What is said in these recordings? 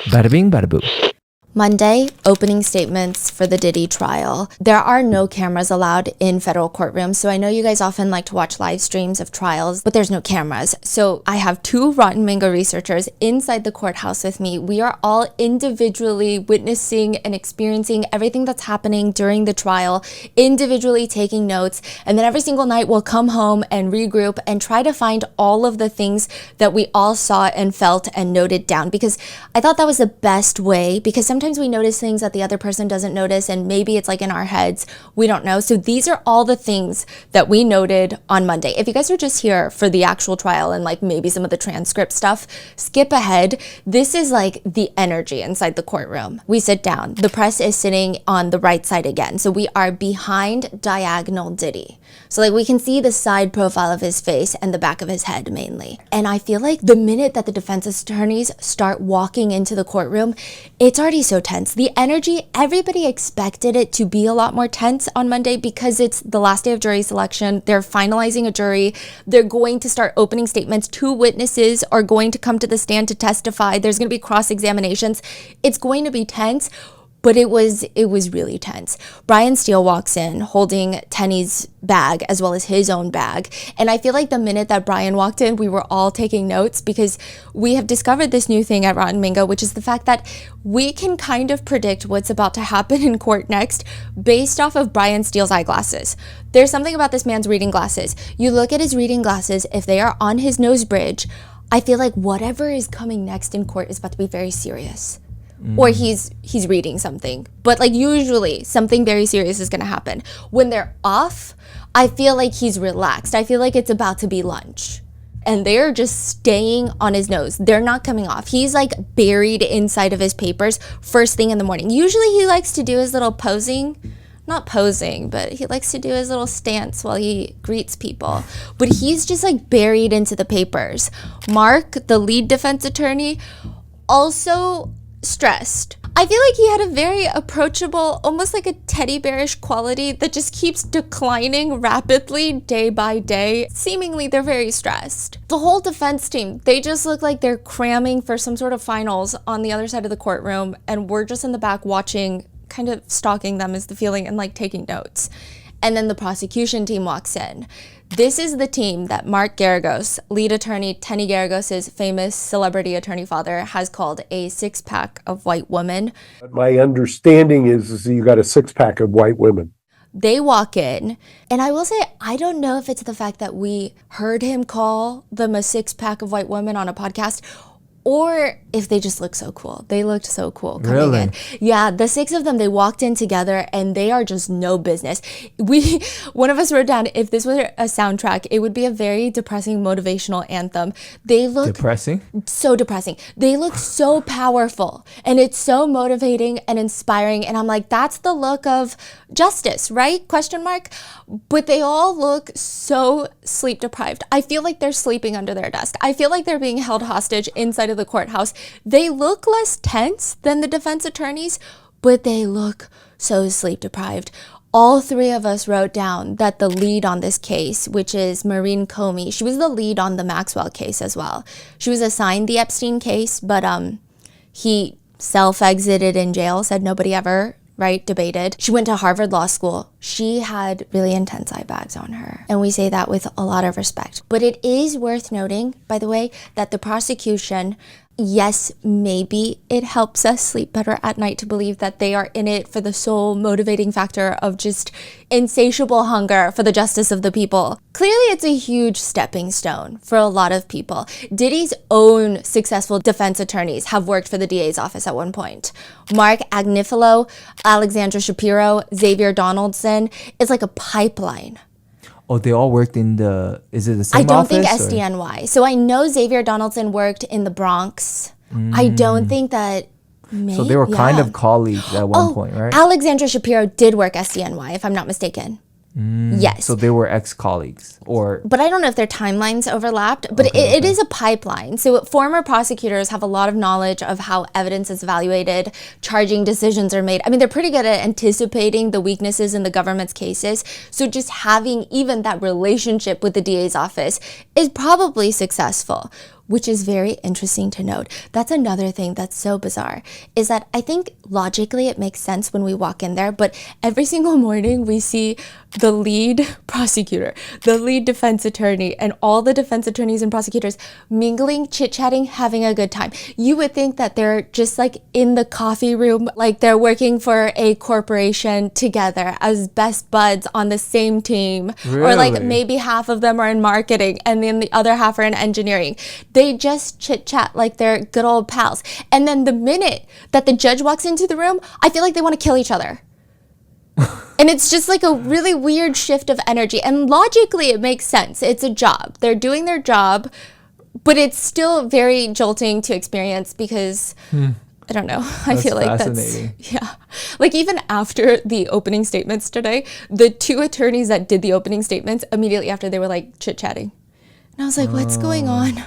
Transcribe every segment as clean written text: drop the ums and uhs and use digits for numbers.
Bada bing, bada boom. Monday, opening statements for the Diddy trial. There are no cameras allowed in federal courtrooms, so I know you guys often like to watch live streams of trials, but there's no cameras. So I have two Rotten Mango researchers inside the courthouse with me. We are all individually witnessing and experiencing everything that's happening during the trial, individually taking notes, and then every single night we'll come home and regroup and try to find all of the things that we all saw and felt and noted down, because I thought that was the best way, because sometimes we notice things that the other person doesn't notice, and maybe it's like in our heads, we don't know. So these are all the things that we noted on Monday. If you guys are just here for the actual trial and like maybe some of the transcript stuff, skip ahead. This is like the energy inside the courtroom. We sit down. The press is sitting on the right side again. So we are behind diagonal Diddy. So like we can see the side profile of his face and the back of his head mainly. And I feel like the minute that the defense attorneys start walking into the courtroom, it's already so tense. The energy, everybody expected it to be a lot more tense on Monday because it's the last day of jury selection. They're finalizing a jury. They're going to start opening statements. Two witnesses are going to come to the stand to testify. There's going to be cross-examinations. It's going to be tense. But it was really tense. Brian Steele walks in holding Tenny's bag as well as his own bag. And I feel like the minute that Brian walked in, we were all taking notes because we have discovered this new thing at Rotten Mango, which is the fact that we can kind of predict what's about to happen in court next based off of Brian Steele's eyeglasses. There's something about this man's reading glasses. You look at his reading glasses, if they are on his nose bridge, I feel like whatever is coming next in court is about to be very serious. Or he's reading something. But like usually something very serious is going to happen. When they're off, I feel like he's relaxed. I feel like it's about to be lunch. And they're just staying on his nose. They're not coming off. He's like buried inside of his papers first thing in the morning. Usually he likes to do his little not posing, but he likes to do his little stance while he greets people. But he's just like buried into the papers. Mark, the lead defense attorney, also stressed. I feel like he had a very approachable, almost like a teddy bearish quality that just keeps declining rapidly day by day. Seemingly, they're very stressed. The whole defense team, they just look like they're cramming for some sort of finals on the other side of the courtroom, and we're just in the back watching, kind of stalking them is the feeling, and like taking notes. And then the prosecution team walks in. This is the team that Mark Garagos, lead attorney, Tenny Garagos' famous celebrity attorney father, has called a six-pack of white women. My understanding is you got a six-pack of white women. They walk in, and I will say, I don't know if it's the fact that we heard him call them a six-pack of white women on a podcast, or if they just look so cool. They looked so cool coming in. Yeah, the six of them, they walked in together and they are just no business. One of us wrote down, if this was a soundtrack, it would be a very depressing motivational anthem. They look Depressing? So depressing. They look so powerful and it's so motivating and inspiring. And I'm like, that's the look of justice, right? Question mark. But they all look so sleep deprived. I feel like they're sleeping under their desk. I feel like they're being held hostage inside of the courthouse. They look less tense than the defense attorneys, but they look so sleep deprived. All three of us wrote down that the lead on this case, which is Maureen Comey, she was the lead on the Maxwell case as well. She was assigned the Epstein case, but he self-exited in jail, said nobody ever debated. She went to Harvard Law School. She had really intense eye bags on her. And we say that with a lot of respect. But it is worth noting, by the way, that the prosecution, yes, maybe it helps us sleep better at night to believe that they are in it for the sole motivating factor of just insatiable hunger for the justice of the people. Clearly, it's a huge stepping stone for a lot of people. Diddy's own successful defense attorneys have worked for the DA's office at one point. Mark Agnifilo, Alexandra Shapiro, Xavier Donaldson. It's like a pipeline. Oh, they all worked in is it the same office? I don't think SDNY. So I know Xavier Donaldson worked in the Bronx. I don't think that so they were kind of colleagues at one point, right? Alexandra Shapiro did work SDNY, if I'm not mistaken. Yes. So they were ex-colleagues But I don't know if their timelines overlapped, but it is a pipeline. So former prosecutors have a lot of knowledge of how evidence is evaluated, charging decisions are made. I mean, they're pretty good at anticipating the weaknesses in the government's cases. So just having even that relationship with the DA's office is probably successful. which is very interesting to note. That's another thing that's so bizarre, is that I think logically it makes sense when we walk in there, but every single morning we see the lead prosecutor, the lead defense attorney, and all the defense attorneys and prosecutors mingling, chit-chatting, having a good time. You would think that they're just like in the coffee room, like they're working for a corporation together as best buds on the same team. Really? Or like maybe half of them are in marketing and then the other half are in engineering. They just chit-chat like they're good old pals. And then the minute that the judge walks into the room, I feel like they want to kill each other. And it's just like a really weird shift of energy. And logically, it makes sense. It's a job. They're doing their job, but it's still very jolting to experience because, I don't know. I feel like yeah. Like even after the opening statements today, the two attorneys that did the opening statements, immediately after they were like chit-chatting. And I was like, what's going on?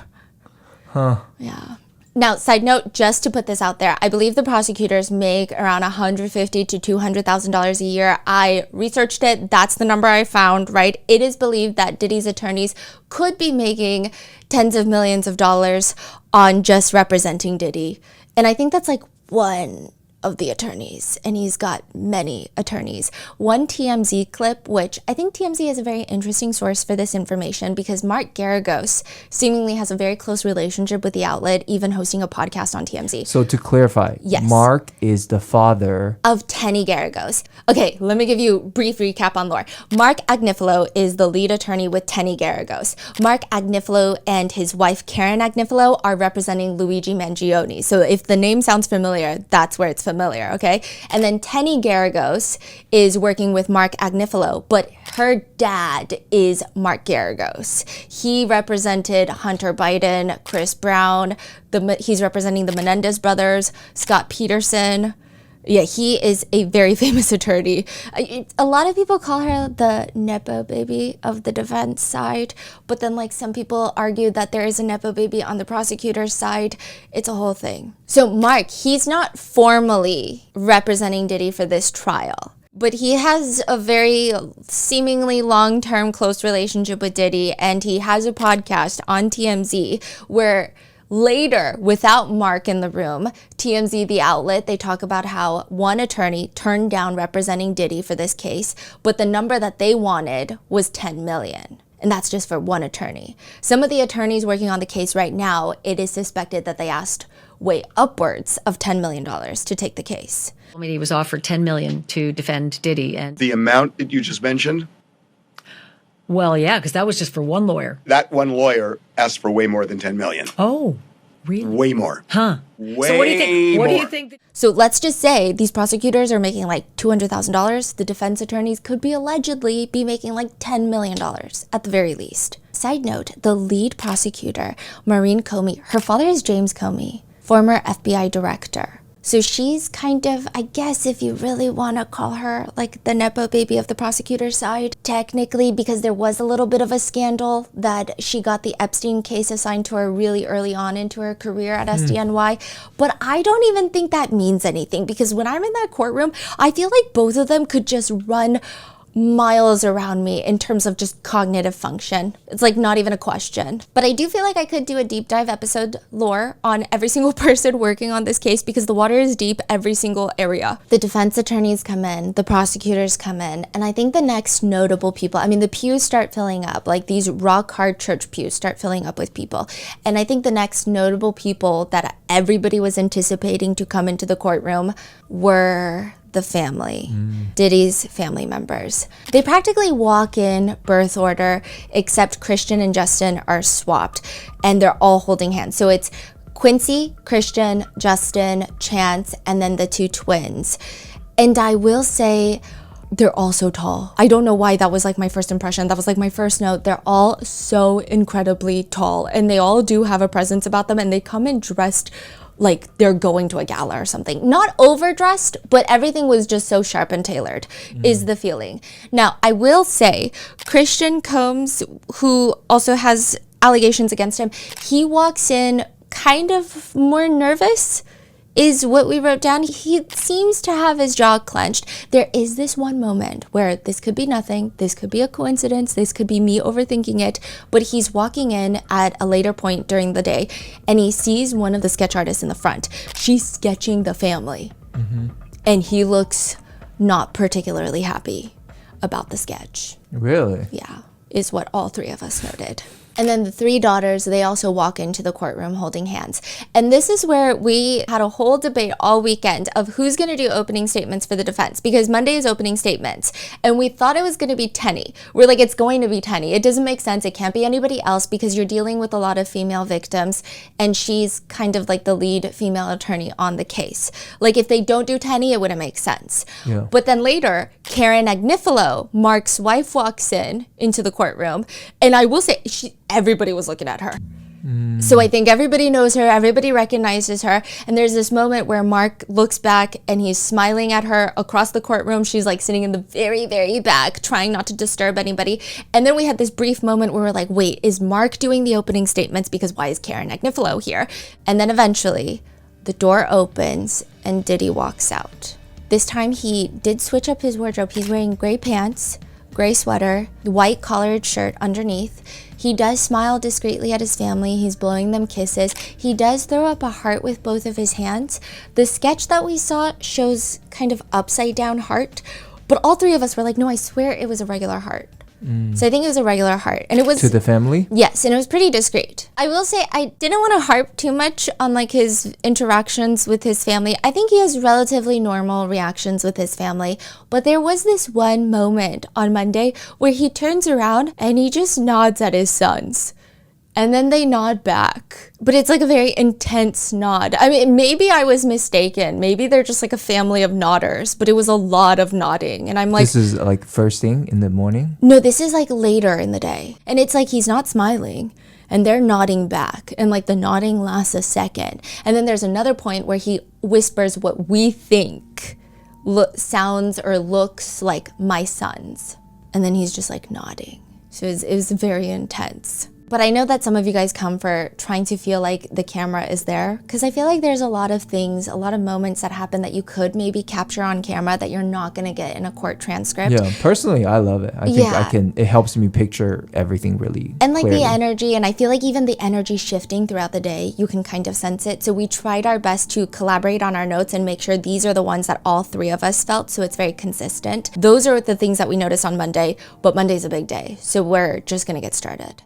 Yeah. Now, side note, just to put this out there, I believe the prosecutors make around $150,000 to $200,000 a year. I researched it. That's the number I found, right? It is believed that Diddy's attorneys could be making tens of millions of dollars on just representing Diddy. And I think that's like one of the attorneys, and he's got many attorneys. One TMZ clip, which I think TMZ is a very interesting source for this information because Mark Garagos seemingly has a very close relationship with the outlet, even hosting a podcast on TMZ. So to clarify, yes. Mark is the father of Tenny Garagos. Okay, let me give you a brief recap on lore. Mark Agnifilo is the lead attorney with Tenny Garagos. Mark Agnifilo and his wife Karen Agnifilo are representing Luigi Mangione. So if the name sounds familiar, that's where it's familiar, okay? And then Tenny Garagos is working with Mark Agnifilo, but her dad is Mark Garagos. He represented Hunter Biden, Chris Brown, he's representing the Menendez brothers, Scott Peterson. Yeah, he is a very famous attorney. A lot of people call her the Nepo baby of the defense side, but then like some people argue that there is a Nepo baby on the prosecutor's side. It's a whole thing. So Mark, he's not formally representing Diddy for this trial, but he has a very seemingly long-term close relationship with Diddy, and he has a podcast on TMZ where later, without Mark in the room, TMZ, the outlet, they talk about how one attorney turned down representing Diddy for this case, but the number that they wanted was 10 million. And that's just for one attorney. Some of the attorneys working on the case right now, it is suspected that they asked way upwards of $10 million to take the case. I mean, he was offered $10 million to defend Diddy. And the amount that you just mentioned? Well, yeah, because that was just for one lawyer. That one lawyer asked for way more than 10 million. Oh, really? Way more. Huh. Way so what do you think? What more. do you think? So let's just say these prosecutors are making like $200,000. The defense attorneys could be allegedly be making like $10 million at the very least. Side note, the lead prosecutor, Maureen Comey, her father is James Comey, former FBI director. So she's kind of, I guess if you really want to call her like the Nepo baby of the prosecutor's side, technically, because there was a little bit of a scandal that she got the Epstein case assigned to her really early on into her career at SDNY. But I don't even think that means anything, because when I'm in that courtroom, I feel like both of them could just run miles around me in terms of just cognitive function. It's like not even a question. But I do feel like I could do a deep dive episode lore on every single person working on this case, because the water is deep every single area. The defense attorneys come in, the prosecutors come in, and I think the next notable people, I mean, the pews start filling up, like these rock hard church pews start filling up with people. And I think the next notable people that everybody was anticipating to come into the courtroom were the family, Diddy's family members. They practically walk in birth order, except Christian and Justin are swapped, and they're all holding hands. So it's Quincy, Christian, Justin, Chance, and then the two twins. And I will say, they're all so tall. I don't know why that was like my first impression. That was like my first note. They're all so incredibly tall, and they all do have a presence about them, and they come in dressed like they're going to a gala or something. Not overdressed, but everything was just so sharp and tailored, is the feeling. Now, I will say, Christian Combs, who also has allegations against him, he walks in kind of more nervous. is what we wrote down. He seems to have his jaw clenched. There is this one moment where this could be nothing, this could be a coincidence, this could be me overthinking it, but he's walking in at a later point during the day and he sees one of the sketch artists in the front. She's sketching the family. And he looks not particularly happy about the sketch. Really? Yeah, is what all three of us noted. And then the three daughters, they also walk into the courtroom holding hands. And this is where we had a whole debate all weekend of who's going to do opening statements for the defense, because Monday is opening statements. And we thought it was going to be Tenny. We're like, it's going to be Tenny. It doesn't make sense. It can't be anybody else because you're dealing with a lot of female victims. And she's kind of like the lead female attorney on the case. Like if they don't do Tenny, it wouldn't make sense. Yeah. But then later, Karen Agnifilo, Mark's wife, walks into the courtroom. And I will say, everybody was looking at her. So I think everybody knows her, everybody recognizes her. And there's this moment where Mark looks back and he's smiling at her across the courtroom. She's like sitting in the very, very back, trying not to disturb anybody. And then we had this brief moment where we're like, wait, is Mark doing the opening statements? Because why is Karen Agnifilo here? And then eventually the door opens and Diddy walks out. This time he did switch up his wardrobe. He's wearing gray pants, gray sweater, white collared shirt underneath. He does smile discreetly at his family. He's blowing them kisses. He does throw up a heart with both of his hands. The sketch that we saw shows kind of upside down heart, but all three of us were like, no, I swear it was a regular heart. So I think it was a regular heart. And it was To the family? Yes, and it was pretty discreet. I will say I didn't want to harp too much on like his interactions with his family. I think he has relatively normal reactions with his family, but there was this one moment on Monday where he turns around and he just nods at his sons. And then they nod back. But it's like a very intense nod. I mean, maybe I was mistaken. Maybe they're just like a family of nodders, but it was a lot of nodding. And I'm like, This is like first thing in the morning? no, this is like later in the day. And it's like he's not smiling and they're nodding back. And like the nodding lasts a second. And then there's another point where he whispers what we think sounds or looks like my sons. And then he's just like nodding. So it was very intense. But I know that some of you guys come for trying to feel like the camera is there, because I feel like there's a lot of things, a lot of moments that happen that you could maybe capture on camera that you're not going to get in a court transcript. Yeah, personally, I love it. I think it helps me picture everything really And like clearly. the energy, and I feel like even the energy shifting throughout the day, you can kind of sense it. So we tried our best to collaborate on our notes and make sure these are the ones that all three of us felt, so it's very consistent. Those are the things that we noticed on Monday, but Monday's a big day, so we're just going to get started.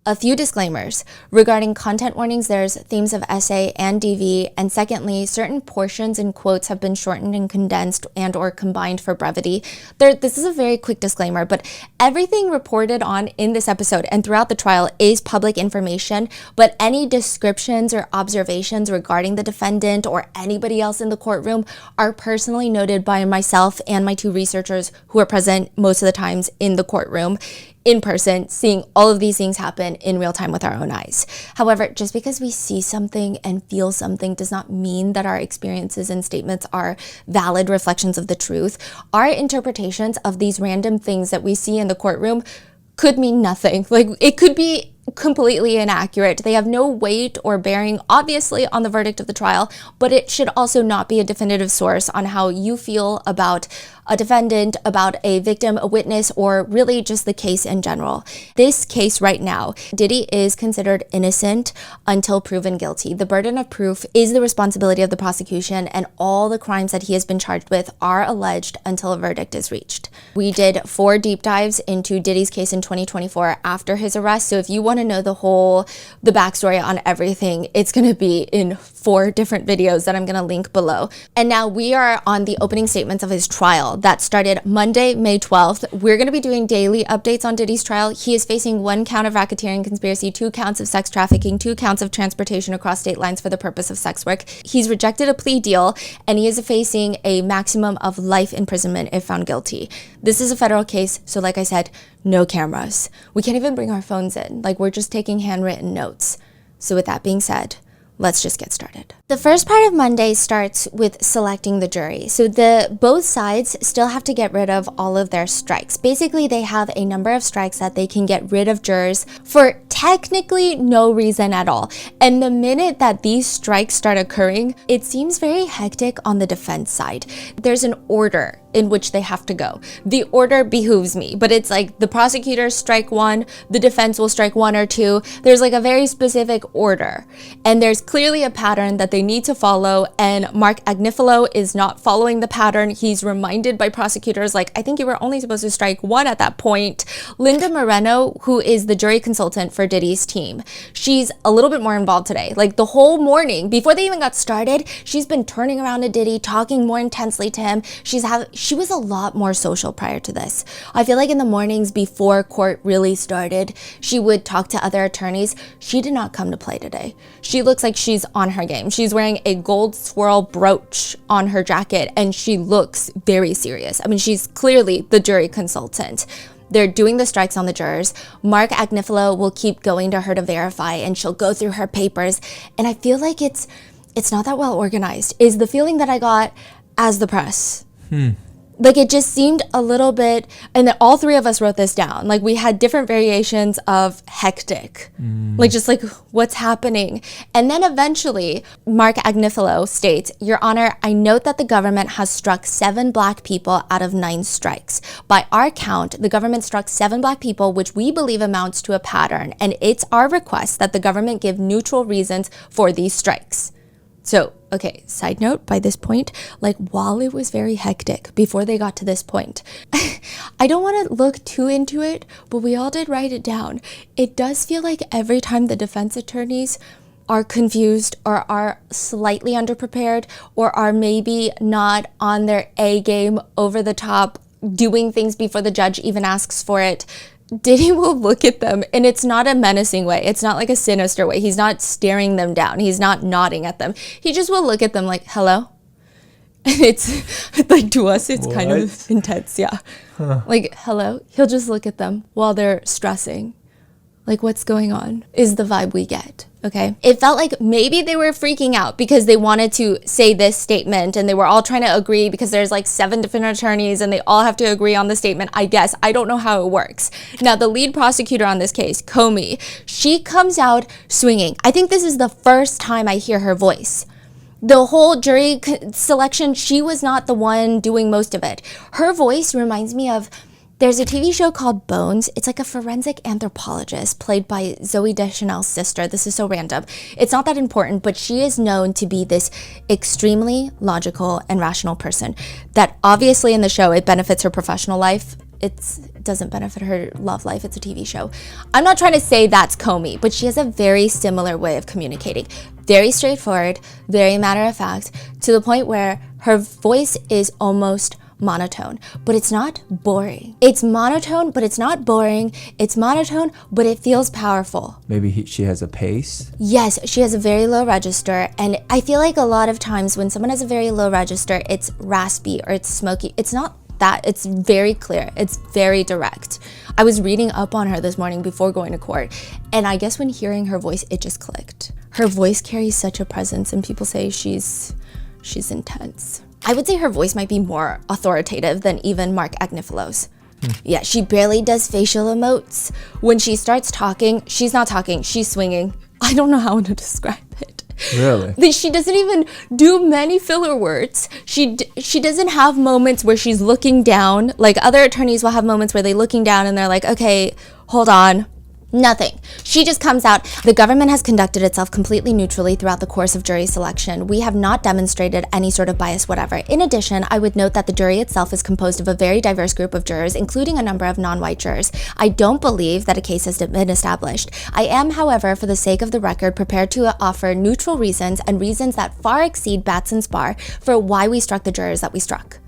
A few disclaimers. Regarding content warnings, there's themes of essay and DV, and secondly, certain portions and quotes have been shortened and condensed and or combined for brevity. This is a very quick disclaimer, but everything reported on in this episode and throughout the trial is public information, but any descriptions or observations regarding the defendant or anybody else in the courtroom are personally noted by myself and my two researchers who are present most of the times in the courtroom, in person, seeing all of these things happen in real time with our own eyes. However, just because we see something and feel something does not mean that our experiences and statements are valid reflections of the truth. Our interpretations of these random things that we see in the courtroom could mean nothing. Like, it could be completely inaccurate. They have no weight or bearing, obviously, on the verdict of the trial, but it should also not be a definitive source on how you feel about a defendant, about a victim, a witness, or really just the case in general. This case right now, Diddy is considered innocent until proven guilty. The burden of proof is the responsibility of the prosecution, and all the crimes that he has been charged with are alleged until a verdict is reached. We did 4 deep dives into Diddy's case in 2024 after his arrest, so if you want to know the backstory on everything, it's going to be in 4 different videos that I'm going to link below. And now we are on the opening statements of his trial. that started Monday, May 12th. We're going to be doing daily updates on Diddy's trial. He is facing 1 count of racketeering conspiracy, 2 counts of sex trafficking, 2 counts of transportation across state lines for the purpose of sex work. He's rejected a plea deal, and he is facing a maximum of life imprisonment if found guilty. This is a federal case, so like I said, no cameras. We can't even bring our phones in. Like, we're just taking handwritten notes. So with that being said, let's just get started. The first part of Monday starts with selecting the jury. So both sides still have to get rid of all of their strikes. Basically, they have a number of strikes that they can get rid of jurors for technically no reason at all. And the minute that these strikes start occurring, it seems very hectic on the defense side. There's an order in which they have to go. The order behooves me, but it's like the prosecutors strike 1, the defense will strike 1 or 2. There's like a very specific order, and there's clearly a pattern that they need to follow, and Mark Agnifilo is not following the pattern. He's reminded by prosecutors, like, I think you were only supposed to strike 1 at that point. Linda Moreno, who is the jury consultant for Diddy's team, she's a little bit more involved today. Like, the whole morning, before they even got started, she's been turning around to Diddy, talking more intensely to him. She was a lot more social prior to this. I feel like in the mornings before court really started, she would talk to other attorneys. She did not come to play today. She looks like she's on her game. She's wearing a gold swirl brooch on her jacket, and she looks very serious. I mean, she's clearly the jury consultant. They're doing the strikes on the jurors. Mark Agnifilo will keep going to her to verify, and she'll go through her papers. And I feel like it's not that well organized, is the feeling that I got as the press. Like, it just seemed a little bit, and then all 3 of us wrote this down. Like, we had different variations of hectic, like, just like, what's happening? And then eventually, Mark Agnifilo states, Your Honor, I note that the government has struck 7 Black people out of 9 strikes. By our count, the government struck 7 Black people, which we believe amounts to a pattern, and it's our request that the government give neutral reasons for these strikes. So, okay, side note, by this point, like, while it was very hectic before they got to this point, I don't want to look too into it, but we all did write it down. It does feel like every time the defense attorneys are confused or are slightly underprepared or are maybe not on their A game, over the top, doing things before the judge even asks for it, Diddy will look at them, and it's not a menacing way. It's not like a sinister way. He's not staring them down. He's not nodding at them. He just will look at them like, hello? And it's like, to us, it's kind of intense. Yeah. Like, hello? He'll just look at them while they're stressing. Like, what's going on is the vibe we get. Okay. It felt like maybe they were freaking out because they wanted to say this statement and they were all trying to agree because there's like 7 different attorneys and they all have to agree on the statement. I guess. I don't know how it works. Now, the lead prosecutor on this case, Comey, she comes out swinging. I think this is the first time I hear her voice. The whole jury selection, she was not the one doing most of it. Her voice reminds me of, there's a TV show called Bones. It's like a forensic anthropologist played by Zooey Deschanel's sister. This is so random. It's not that important, but she is known to be this extremely logical and rational person that obviously in the show, it benefits her professional life. It doesn't benefit her love life. It's a TV show. I'm not trying to say that's Comey, but she has a very similar way of communicating. Very straightforward, very matter of fact, to the point where her voice is almost monotone, but it's not boring. It's monotone, but it's not boring. It's monotone, but it feels powerful. Maybe she has a pace? Yes, she has a very low register, and I feel like a lot of times when someone has a very low register, it's raspy or it's smoky. It's not that. It's very clear. It's very direct. I was reading up on her this morning before going to court, and I guess when hearing her voice, it just clicked. Her voice carries such a presence, and people say she's intense. I would say her voice might be more authoritative than even Mark Agnifilo's. Yeah, she barely does facial emotes. When she starts talking, she's not talking, she's swinging. I don't know how to describe it. Really? She doesn't even do many filler words. She doesn't have moments where she's looking down. Like other attorneys will have moments where they're looking down and they're like, okay, hold on. Nothing. She just comes out. The government has conducted itself completely neutrally throughout the course of jury selection. We have not demonstrated any sort of bias whatever. In addition, I would note that the jury itself is composed of a very diverse group of jurors, including a number of non-white jurors. I don't believe that a case has been established. I am, however, for the sake of the record, prepared to offer neutral reasons and reasons that far exceed Batson's bar for why we struck the jurors that we struck.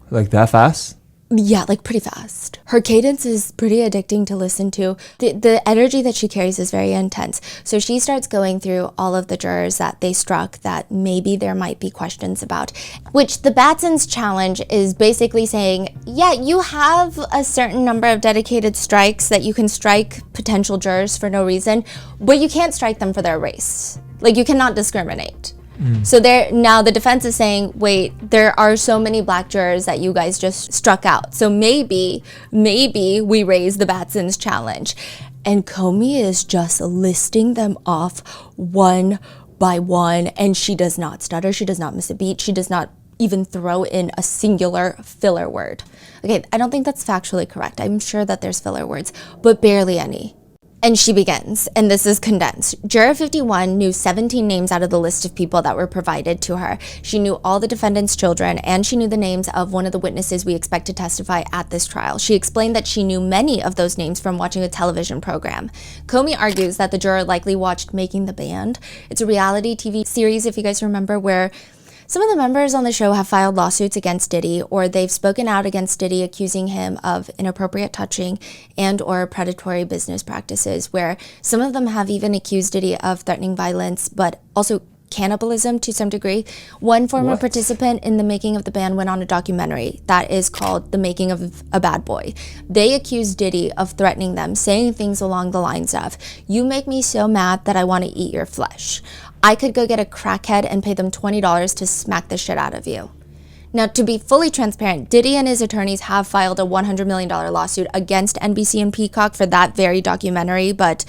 Like that fast? Yeah, like pretty fast. Her cadence is pretty addicting to listen to. The energy that she carries is very intense. So she starts going through all of the jurors that they struck that maybe there might be questions about, which the Batson's challenge is basically saying, yeah, you have a certain number of dedicated strikes that you can strike potential jurors for no reason, but you can't strike them for their race. Like, you cannot discriminate. So now the defense is saying, wait, there are so many black jurors that you guys just struck out. So maybe we raise the Batson's challenge. And Comey is just listing them off one by one. And she does not stutter. She does not miss a beat. She does not even throw in a singular filler word. Okay, I don't think that's factually correct. I'm sure that there's filler words, but barely any. And she begins, and this is condensed. Juror 51 knew 17 names out of the list of people that were provided to her. She knew all the defendant's children, and she knew the names of one of the witnesses we expect to testify at this trial. She explained that she knew many of those names from watching a television program. Comey argues that the juror likely watched Making the Band. It's a reality TV series, if you guys remember, where some of the members on the show have filed lawsuits against Diddy, or they've spoken out against Diddy, accusing him of inappropriate touching and or predatory business practices, where some of them have even accused Diddy of threatening violence, but also cannibalism to some degree. One former participant in the Making of the Band went on a documentary that is called The Making of a Bad Boy. They accused Diddy of threatening them, saying things along the lines of, "You make me so mad that I want to eat your flesh. I could go get a crackhead and pay them $20 to smack the shit out of you." Now, to be fully transparent, Diddy and his attorneys have filed a $100 million lawsuit against NBC and Peacock for that very documentary, but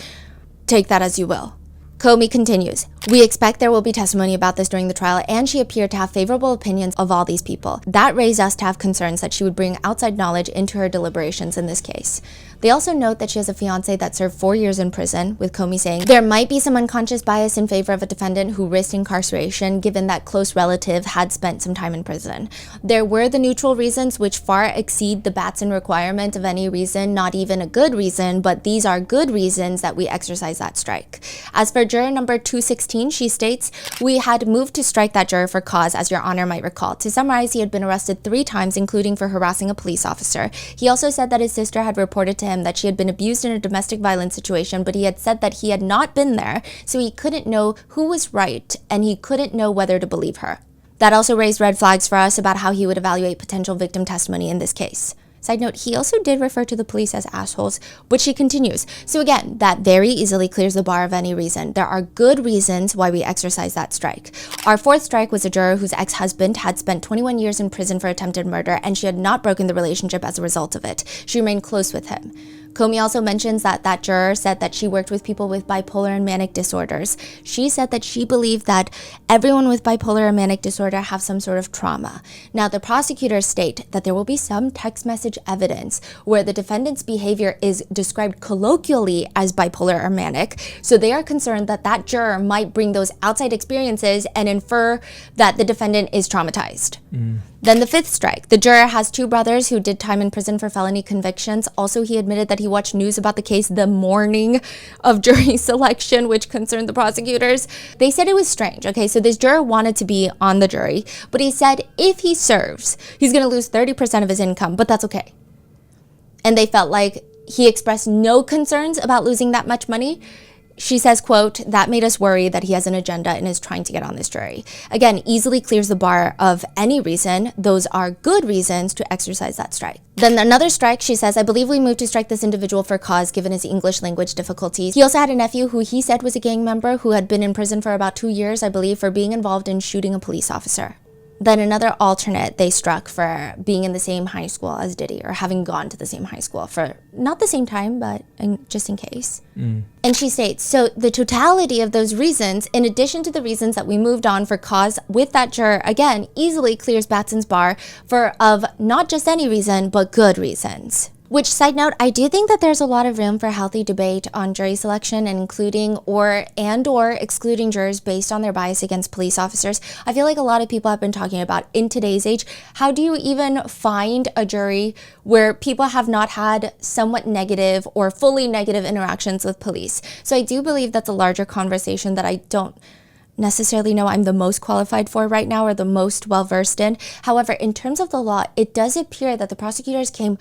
take that as you will. Comey continues, "We expect there will be testimony about this during the trial, and she appeared to have favorable opinions of all these people. That raised us to have concerns that she would bring outside knowledge into her deliberations in this case." They also note that she has a fiance that served 4 years in prison, with Comey saying, "There might be some unconscious bias in favor of a defendant who risked incarceration, given that close relative had spent some time in prison. There were the neutral reasons, which far exceed the Batson requirement of any reason, not even a good reason, but these are good reasons that we exercise that strike." As for juror number 216, she states, "We had moved to strike that juror for cause, as your honor might recall. To summarize, he had been arrested 3 times, including for harassing a police officer. He also said that his sister had reported to him that she had been abused in a domestic violence situation, but he had said that he had not been there, so he couldn't know who was right, and he couldn't know whether to believe her. That also raised red flags for us about how he would evaluate potential victim testimony in this case." Side note, he also did refer to the police as assholes, but she continues. So again, that very easily clears the bar of any reason. There are good reasons why we exercise that strike. Our 4th strike was a juror whose ex-husband had spent 21 years in prison for attempted murder, and she had not broken the relationship as a result of it. She remained close with him. Comey also mentions that that juror said that she worked with people with bipolar and manic disorders. She said that she believed that everyone with bipolar or manic disorder have some sort of trauma. Now, the prosecutors state that there will be some text message evidence where the defendant's behavior is described colloquially as bipolar or manic, so they are concerned that that juror might bring those outside experiences and infer that the defendant is traumatized. Then the 5th strike. The juror has 2 brothers who did time in prison for felony convictions. Also, he admitted that he watched news about the case the morning of jury selection, which concerned the prosecutors. They said it was strange. Okay, so this juror wanted to be on the jury, but he said if he serves, he's going to lose 30% of his income, but that's okay. And they felt like he expressed no concerns about losing that much money. She says, quote, "That made us worry that he has an agenda and is trying to get on this jury." Again, easily clears the bar of any reason. Those are good reasons to exercise that strike. Then another strike, she says, "I believe we moved to strike this individual for cause given his English language difficulties. He also had a nephew who he said was a gang member who had been in prison for about 2 years, I believe, for being involved in shooting a police officer." Then another alternate they struck for being in the same high school as Diddy, or having gone to the same high school for not the same time, but just in case. And she states, so the totality of those reasons, in addition to the reasons that we moved on for cause with that juror, again, easily clears Batson's bar of not just any reason, but good reasons. Which, side note, I do think that there's a lot of room for healthy debate on jury selection and including or excluding jurors based on their bias against police officers. I feel like a lot of people have been talking about, in today's age, how do you even find a jury where people have not had somewhat negative or fully negative interactions with police? So I do believe that's a larger conversation that I don't necessarily know I'm the most qualified for right now or the most well-versed in. However, in terms of the law, it does appear that the prosecutors came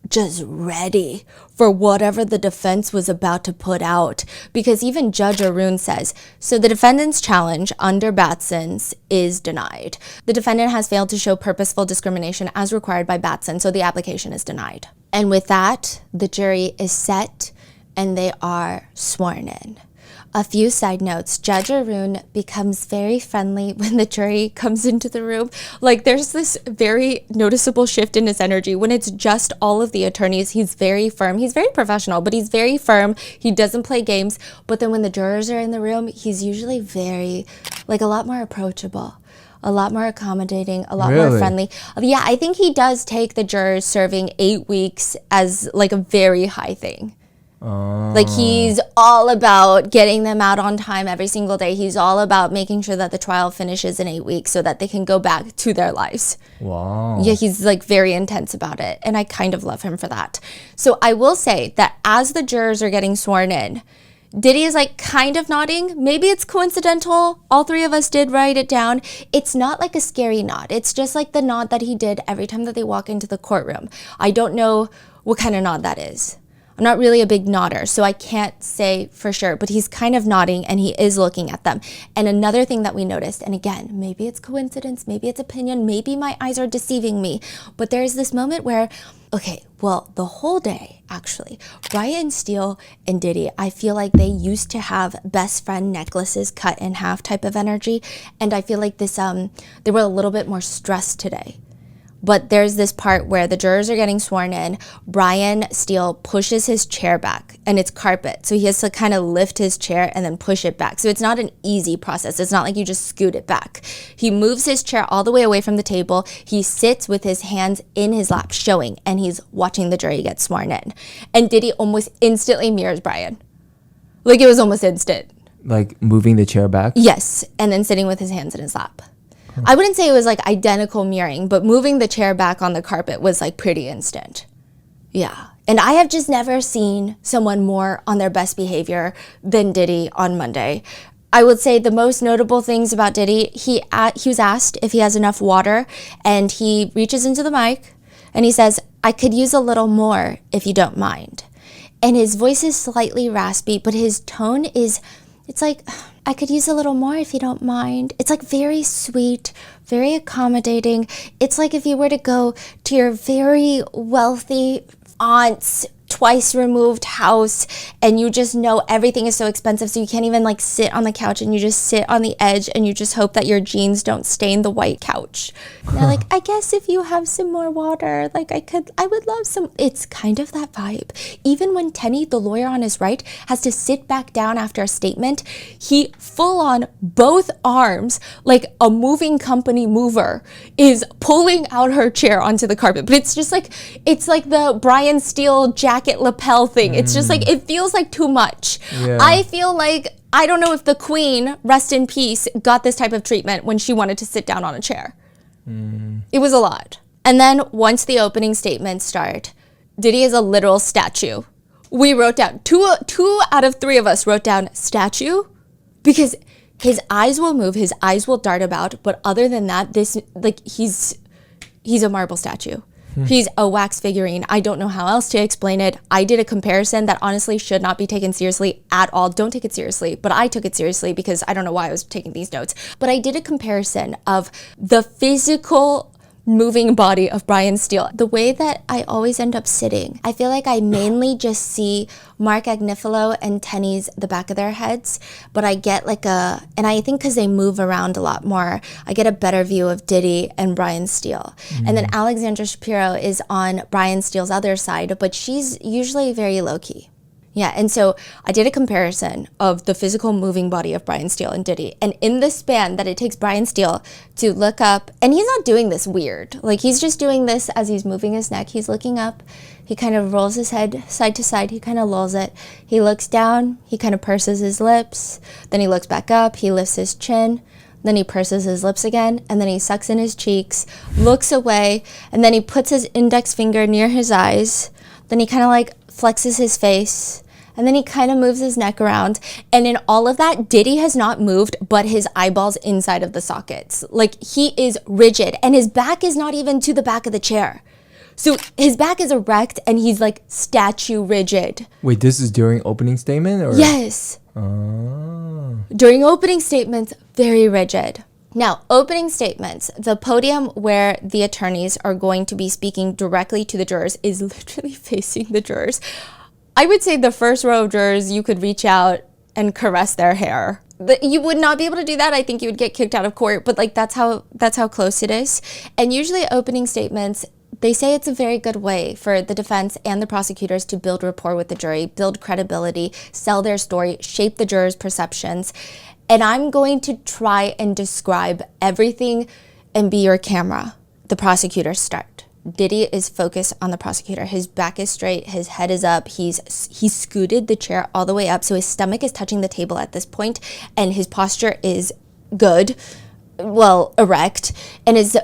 just ready for whatever the defense was about to put out, because even Judge Arun says, so the defendant's challenge under Batson's is denied. The defendant has failed to show purposeful discrimination as required by Batson, so the application is denied. And with that, the jury is set and they are sworn in. A few side notes. Judge Arun becomes very friendly when the jury comes into the room. Like, there's this very noticeable shift in his energy. When it's just all of the attorneys, he's very firm. He's very professional, but he's very firm. He doesn't play games. But then when the jurors are in the room, he's usually very, like, a lot more approachable, a lot more accommodating, a lot more friendly. Yeah, I think he does take the jurors serving 8 weeks as, like, a very high thing. Like, he's all about getting them out on time every single day. He's all about making sure that the trial finishes in 8 weeks so that they can go back to their lives. Wow. Yeah, he's like very intense about it. And I kind of love him for that. So I will say that as the jurors are getting sworn in, Diddy is like kind of nodding. Maybe it's coincidental. All three of us did write it down. It's not like a scary nod. It's just like the nod that he did every time that they walk into the courtroom. I don't know what kind of nod that is. I'm not really a big nodder, so I can't say for sure, but he's kind of nodding and he is looking at them. And another thing that we noticed, and again, maybe it's coincidence, maybe it's opinion, maybe my eyes are deceiving me, but there's this moment where, okay, well, the whole day, actually, Brian Steele and Diddy, I feel like they used to have best friend necklaces cut in half type of energy, and I feel like this, they were a little bit more stressed today. But there's this part where the jurors are getting sworn in. Brian Steele pushes his chair back, and it's carpet. So he has to kind of lift his chair and then push it back. So it's not an easy process. It's not like you just scoot it back. He moves his chair all the way away from the table. He sits with his hands in his lap, showing, and he's watching the jury get sworn in. And Diddy almost instantly mirrors Brian. Like, it was almost instant. Like moving the chair back? Yes, and then sitting with his hands in his lap. I wouldn't say it was like identical mirroring, but moving the chair back on the carpet was like pretty instant. Yeah. And I have just never seen someone more on their best behavior than Diddy on Monday. I would say the most notable things about Diddy, he was asked if he has enough water, and he reaches into the mic and he says, "I could use a little more if you don't mind." And his voice is slightly raspy, but his tone is, it's like, "I could use a little more if you don't mind." It's like very sweet, very accommodating. It's like if you were to go to your very wealthy aunt's twice removed house and you just know everything is so expensive, so you can't even like sit on the couch, and you just sit on the edge and you just hope that your jeans don't stain the white couch. And they're like, "I guess if you have some more water, like I would love some." It's kind of that vibe. Even when Tenny, the lawyer on his right, has to sit back down after a statement, he full on both arms, like a moving company mover, is pulling out her chair onto the carpet. But it's just like, it's like the Brian Steele jacket lapel thing. It's just like, it feels like too much. Yeah. I feel like, I don't know if the Queen, rest in peace, got this type of treatment when she wanted to sit down on a chair. It was a lot. And then once the opening statements start, Diddy is a literal statue. We wrote down, two out of three of us wrote down statue, because his eyes will move, his eyes will dart about, but other than that, this, like, he's a marble statue. He's a wax figurine. I don't know how else to explain it. I did a comparison that honestly should not be taken seriously at all. Don't take it seriously, but I took it seriously because I don't know why I was taking these notes. But I did a comparison of the physical moving body of Brian Steele. The way that I always end up sitting, I feel like I mainly just see Mark Agnifilo and Tenny's, the back of their heads, but I get like and I think because they move around a lot more, I get a better view of Diddy and Brian Steele. And then Alexandra Shapiro is on Brian Steele's other side, but she's usually very low-key. Yeah, and so I did a comparison of the physical moving body of Brian Steele and Diddy. And in the span that it takes Brian Steele to look up, and he's not doing this weird. Like, he's just doing this as he's moving his neck. He's looking up. He kind of rolls his head side to side. He kind of lolls it. He looks down. He kind of purses his lips. Then he looks back up. He lifts his chin. Then he purses his lips again. And then he sucks in his cheeks, looks away. And then he puts his index finger near his eyes. Then he kind of like flexes his face. And then he kind of moves his neck around. And in all of that, Diddy has not moved, but his eyeballs inside of the sockets. Like, he is rigid, and his back is not even to the back of the chair. So his back is erect, and he's like statue rigid. Wait, this is during opening statement? Or? Yes. Oh. During opening statements, very rigid. Now, opening statements, the podium where the attorneys are going to be speaking directly to the jurors is literally facing the jurors. I would say the first row of jurors, you could reach out and caress their hair. You would not be able to do that. I think you would get kicked out of court, but like that's how close it is. And usually opening statements, they say it's a very good way for the defense and the prosecutors to build rapport with the jury, build credibility, sell their story, shape the jurors' perceptions. And I'm going to try and describe everything and be your camera. The prosecutors start. Diddy is focused on the prosecutor. His back is straight, his head is up. He's scooted the chair all the way up, so his stomach is touching the table at this point, and his posture is good, well, erect, and his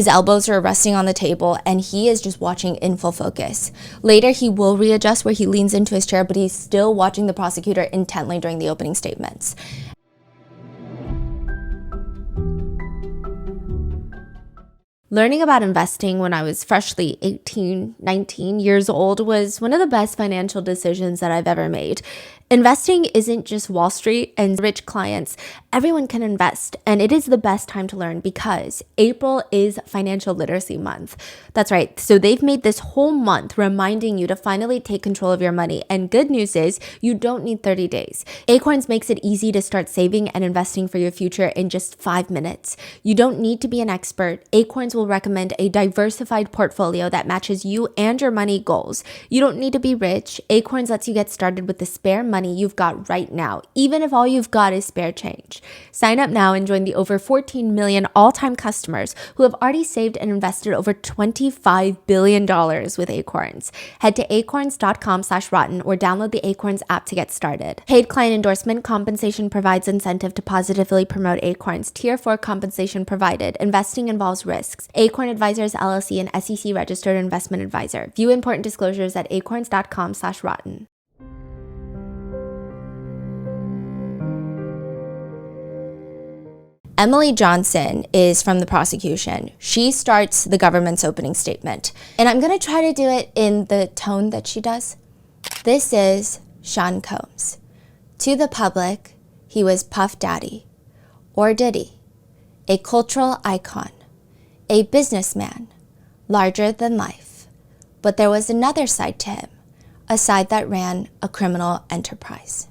elbows are resting on the table, and he is just watching in full focus. Later, he will readjust where he leans into his chair, but he's still watching the prosecutor intently during the opening statements. Learning about investing when I was freshly 18, 19 years old was one of the best financial decisions that I've ever made. Investing isn't just Wall Street and rich clients. Everyone can invest, and it is the best time to learn because April is Financial Literacy Month. That's right. So they've made this whole month reminding you to finally take control of your money. And good news is you don't need 30 days. Acorns makes it easy to start saving and investing for your future in just 5 minutes. You don't need to be an expert. Acorns will recommend a diversified portfolio that matches you and your money goals. You don't need to be rich. Acorns lets you get started with the spare money you've got right now, even if all you've got is spare change. Sign up now and join the over 14 million all-time customers who have already saved and invested over $25 billion with Acorns. Head to acorns.com/rotten or download the Acorns app to get started. Paid client endorsement compensation provides incentive to positively promote Acorns. Tier 4 compensation provided. Investing involves risks. Acorn Advisors LLC, an SEC registered investment advisor. View important disclosures at acorns.com/rotten. Emily Johnson is from the prosecution. She starts the government's opening statement. And I'm going to try to do it in the tone that she does. This is Sean Combs. To the public, he was Puff Daddy, or Diddy, a cultural icon, a businessman, larger than life. But there was another side to him, a side that ran a criminal enterprise.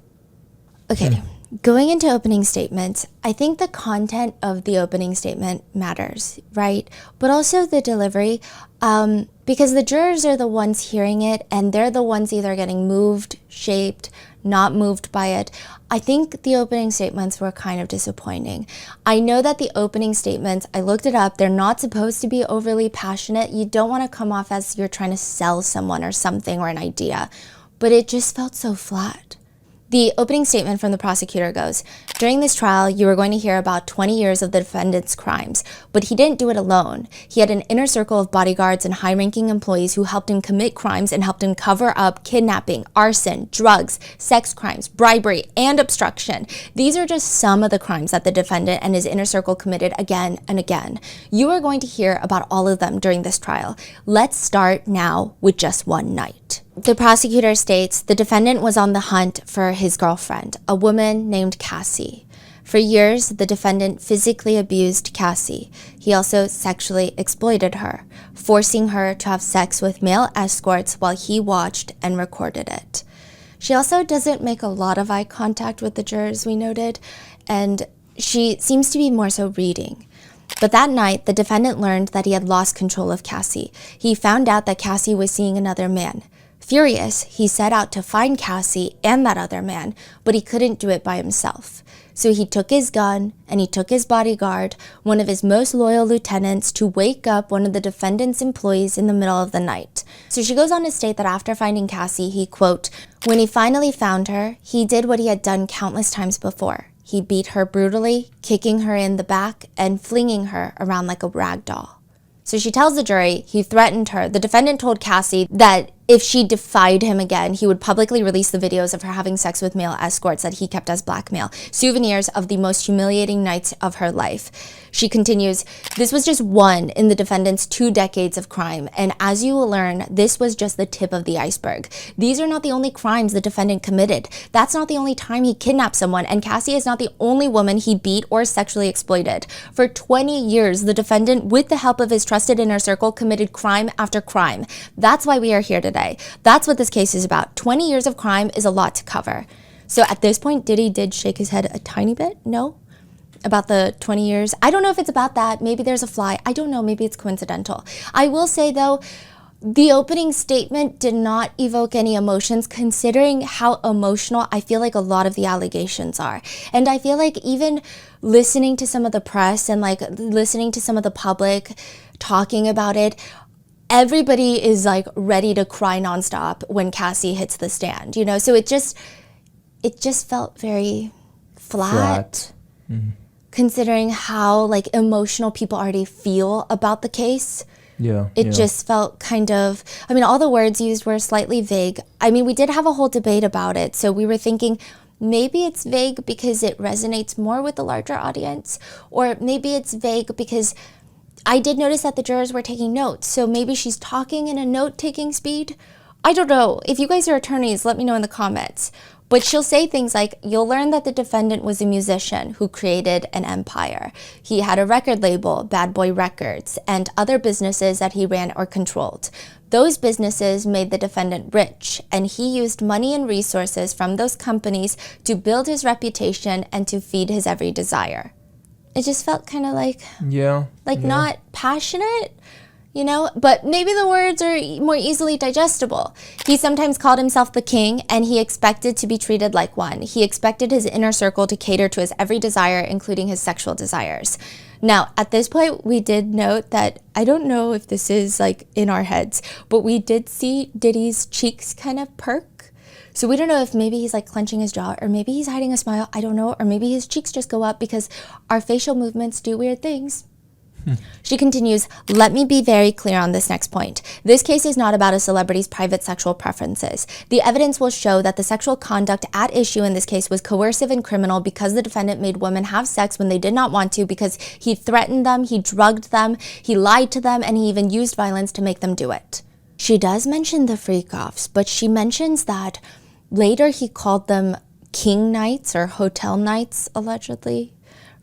Okay. Going into opening statements, I think the content of the opening statement matters, right? But also the delivery, because the jurors are the ones hearing it, and they're the ones either getting moved, shaped, not moved by it. I think the opening statements were kind of disappointing. I know that the opening statements, I looked it up, they're not supposed to be overly passionate. You don't want to come off as you're trying to sell someone or something or an idea, but it just felt so flat. The opening statement from the prosecutor goes, during this trial, you are going to hear about 20 years of the defendant's crimes, but he didn't do it alone. He had an inner circle of bodyguards and high-ranking employees who helped him commit crimes and helped him cover up kidnapping, arson, drugs, sex crimes, bribery, and obstruction. These are just some of the crimes that the defendant and his inner circle committed again and again. You are going to hear about all of them during this trial. Let's start now with just one night. The prosecutor states the defendant was on the hunt for his girlfriend, a woman named Cassie. For years, the defendant physically abused Cassie. He also sexually exploited her, forcing her to have sex with male escorts while he watched and recorded it. She also doesn't make a lot of eye contact with the jurors, we noted, and she seems to be more so reading. But that night, the defendant learned that he had lost control of Cassie. He found out that Cassie was seeing another man. Furious, he set out to find Cassie and that other man, but he couldn't do it by himself. So he took his gun and he took his bodyguard, one of his most loyal lieutenants, to wake up one of the defendant's employees in the middle of the night. So she goes on to state that after finding Cassie, he, quote, when he finally found her, he did what he had done countless times before. He beat her brutally, kicking her in the back and flinging her around like a rag doll. So she tells the jury he threatened her. The defendant told Cassie that if she defied him again, he would publicly release the videos of her having sex with male escorts that he kept as blackmail, souvenirs of the most humiliating nights of her life. She continues, this was just one in the defendant's 2 decades of crime. And as you will learn, this was just the tip of the iceberg. These are not the only crimes the defendant committed. That's not the only time he kidnapped someone. And Cassie is not the only woman he beat or sexually exploited. For 20 years, the defendant, with the help of his trusted inner circle, committed crime after crime. That's why we are here today. That's what this case is about. 20 years of crime is a lot to cover. So at this point, Diddy did shake his head a tiny bit. No? About the 20 years. I don't know if it's about that. Maybe there's a fly. I don't know. Maybe it's coincidental. I will say, though, the opening statement did not evoke any emotions, considering how emotional I feel like a lot of the allegations are. And I feel like even listening to some of the press and like listening to some of the public talking about it, everybody is like ready to cry nonstop when Cassie hits the stand, you know? So it just felt very flat. Mm-hmm. Considering how like emotional people already feel about the case. It just felt kind of, I mean, all the words used were slightly vague. I mean, we did have a whole debate about it. So we were thinking maybe it's vague because it resonates more with the larger audience, or maybe it's vague because I did notice that the jurors were taking notes. So maybe she's talking in a note-taking speed. I don't know. If you guys are attorneys, let me know in the comments. But she'll say things like, you'll learn that the defendant was a musician who created an empire. He had a record label, Bad Boy Records, and other businesses that he ran or controlled. Those businesses made the defendant rich, and he used money and resources from those companies to build his reputation and to feed his every desire. It just felt kind of like, not passionate. You know, but maybe the words are more easily digestible. He sometimes called himself the king, and he expected to be treated like one. He expected his inner circle to cater to his every desire, including his sexual desires. Now, at this point, we did note that, I don't know if this is like in our heads, but we did see Diddy's cheeks kind of perk. So we don't know if maybe he's like clenching his jaw, or maybe he's hiding a smile. I don't know. Or maybe his cheeks just go up because our facial movements do weird things. She continues, let me be very clear on this next point. This case is not about a celebrity's private sexual preferences. The evidence will show that the sexual conduct at issue in this case was coercive and criminal because the defendant made women have sex when they did not want to, because he threatened them, he drugged them, he lied to them, and he even used violence to make them do it. She does mention the freak-offs, but she mentions that later he called them king nights or hotel nights, allegedly.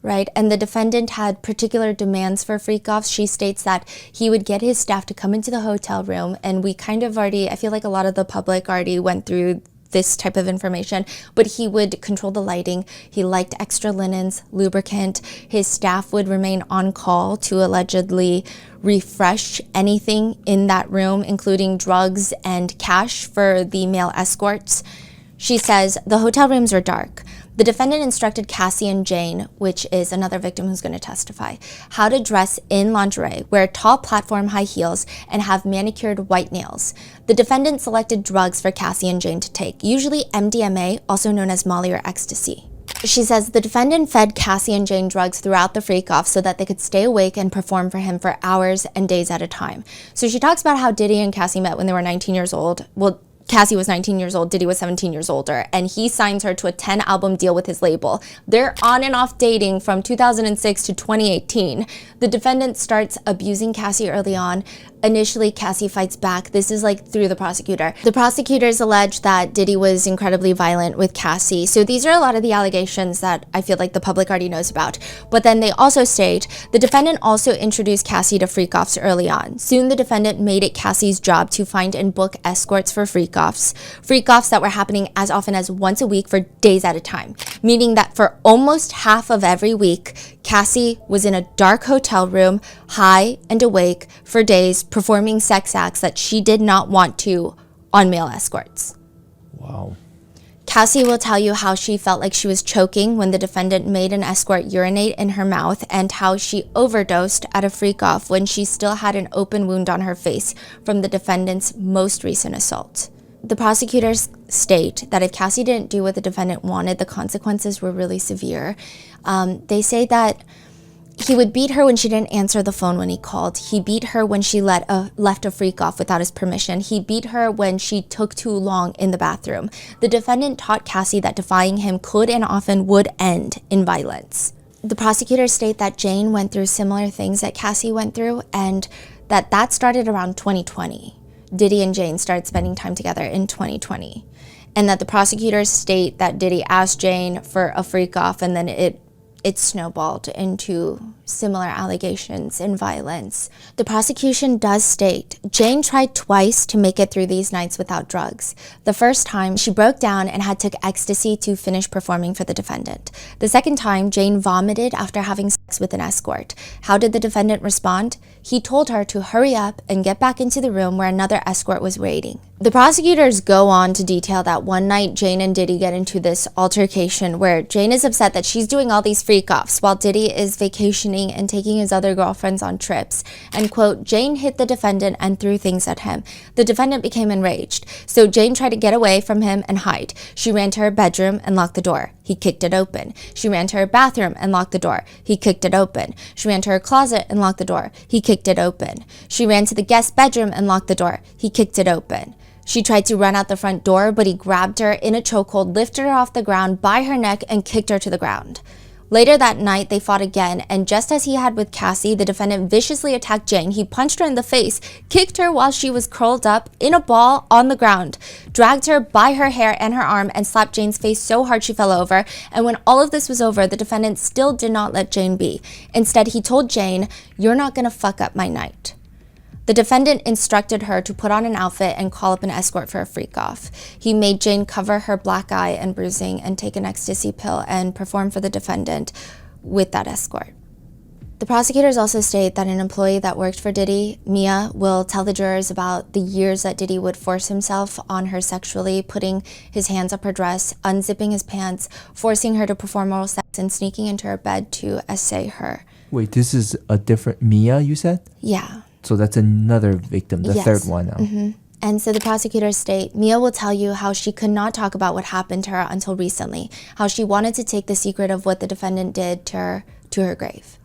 Right, and the defendant had particular demands for freak-offs. She states that he would get his staff to come into the hotel room, and we kind of already, I feel like a lot of the public already went through this type of information, but he would control the lighting. He liked extra linens, lubricant. His staff would remain on call to allegedly refresh anything in that room, including drugs and cash for the male escorts. She says, the hotel rooms are dark. The defendant instructed Cassie and Jane, which is another victim who's going to testify, how to dress in lingerie, wear tall platform high heels, and have manicured white nails. The defendant selected drugs for Cassie and Jane to take, usually MDMA, also known as Molly or ecstasy. She says the defendant fed Cassie and Jane drugs throughout the freak-off so that they could stay awake and perform for him for hours and days at a time. So she talks about how Diddy and Cassie met when they were 19 years old. Well, Cassie was 19 years old, Diddy was 17 years older, and he signs her to a 10-album deal with his label. They're on and off dating from 2006 to 2018. The defendant starts abusing Cassie early on. Initially, Cassie fights back. This is like through the prosecutor. The prosecutors allege that Diddy was incredibly violent with Cassie. So these are a lot of the allegations that I feel like the public already knows about. But then they also state the defendant also introduced Cassie to freak-offs early on. Soon the defendant made it Cassie's job to find and book escorts for freak-offs. Freak-offs that were happening as often as once a week for days at a time. Meaning that for almost half of every week, Cassie was in a dark hotel room, high and awake for days, performing sex acts that she did not want to on male escorts. Wow. Cassie will tell you how she felt like she was choking when the defendant made an escort urinate in her mouth, and how she overdosed at a freak-off when she still had an open wound on her face from the defendant's most recent assault. The prosecutors state that if Cassie didn't do what the defendant wanted, the consequences were really severe. They say that He would beat her when she didn't answer the phone when he called. He beat her when she left a freak off without his permission. He beat her when she took too long in the bathroom. The defendant taught Cassie that defying him could and often would end in violence. The prosecutors state that Jane went through similar things that Cassie went through, and that started around 2020. Diddy and Jane started spending time together in 2020. And that the prosecutors state that Diddy asked Jane for a freak off, and then it snowballed into similar allegations and violence. The prosecution does state Jane tried twice to make it through these nights without drugs. The first time, she broke down and had took ecstasy to finish performing for the defendant. The second time, Jane vomited after having sex with an escort. How did the defendant respond? He told her to hurry up and get back into the room where another escort was waiting. The prosecutors go on to detail that one night Jane and Diddy get into this altercation where Jane is upset that she's doing all these freak-offs while Diddy is vacationing and taking his other girlfriends on trips. And quote, Jane hit the defendant and threw things at him. The defendant became enraged. So Jane tried to get away from him and hide. She ran to her bedroom and locked the door. He kicked it open. She ran to her bathroom and locked the door. He kicked it open. She ran to her closet and locked the door. He kicked it open. She ran to the guest bedroom and locked the door. He kicked it open. She tried to run out the front door, but he grabbed her in a chokehold, lifted her off the ground by her neck, and kicked her to the ground. Later that night, they fought again, and just as he had with Cassie, the defendant viciously attacked Jane. He punched her in the face, kicked her while she was curled up in a ball on the ground, dragged her by her hair and her arm, and slapped Jane's face so hard she fell over. And when all of this was over, the defendant still did not let Jane be. Instead, he told Jane, "You're not gonna fuck up my night." The defendant instructed her to put on an outfit and call up an escort for a freak-off. He made Jane cover her black eye and bruising and take an ecstasy pill and perform for the defendant with that escort. The prosecutors also state that an employee that worked for Diddy, Mia, will tell the jurors about the years that Diddy would force himself on her sexually, putting his hands up her dress, unzipping his pants, forcing her to perform oral sex, and sneaking into her bed to essay her. Wait, this is a different Mia, you said? Yeah. So that's another victim, the Yes. third one now. Mm-hmm. And so the prosecutors state, Mia will tell you how she could not talk about what happened to her until recently, how she wanted to take the secret of what the defendant did to her grave.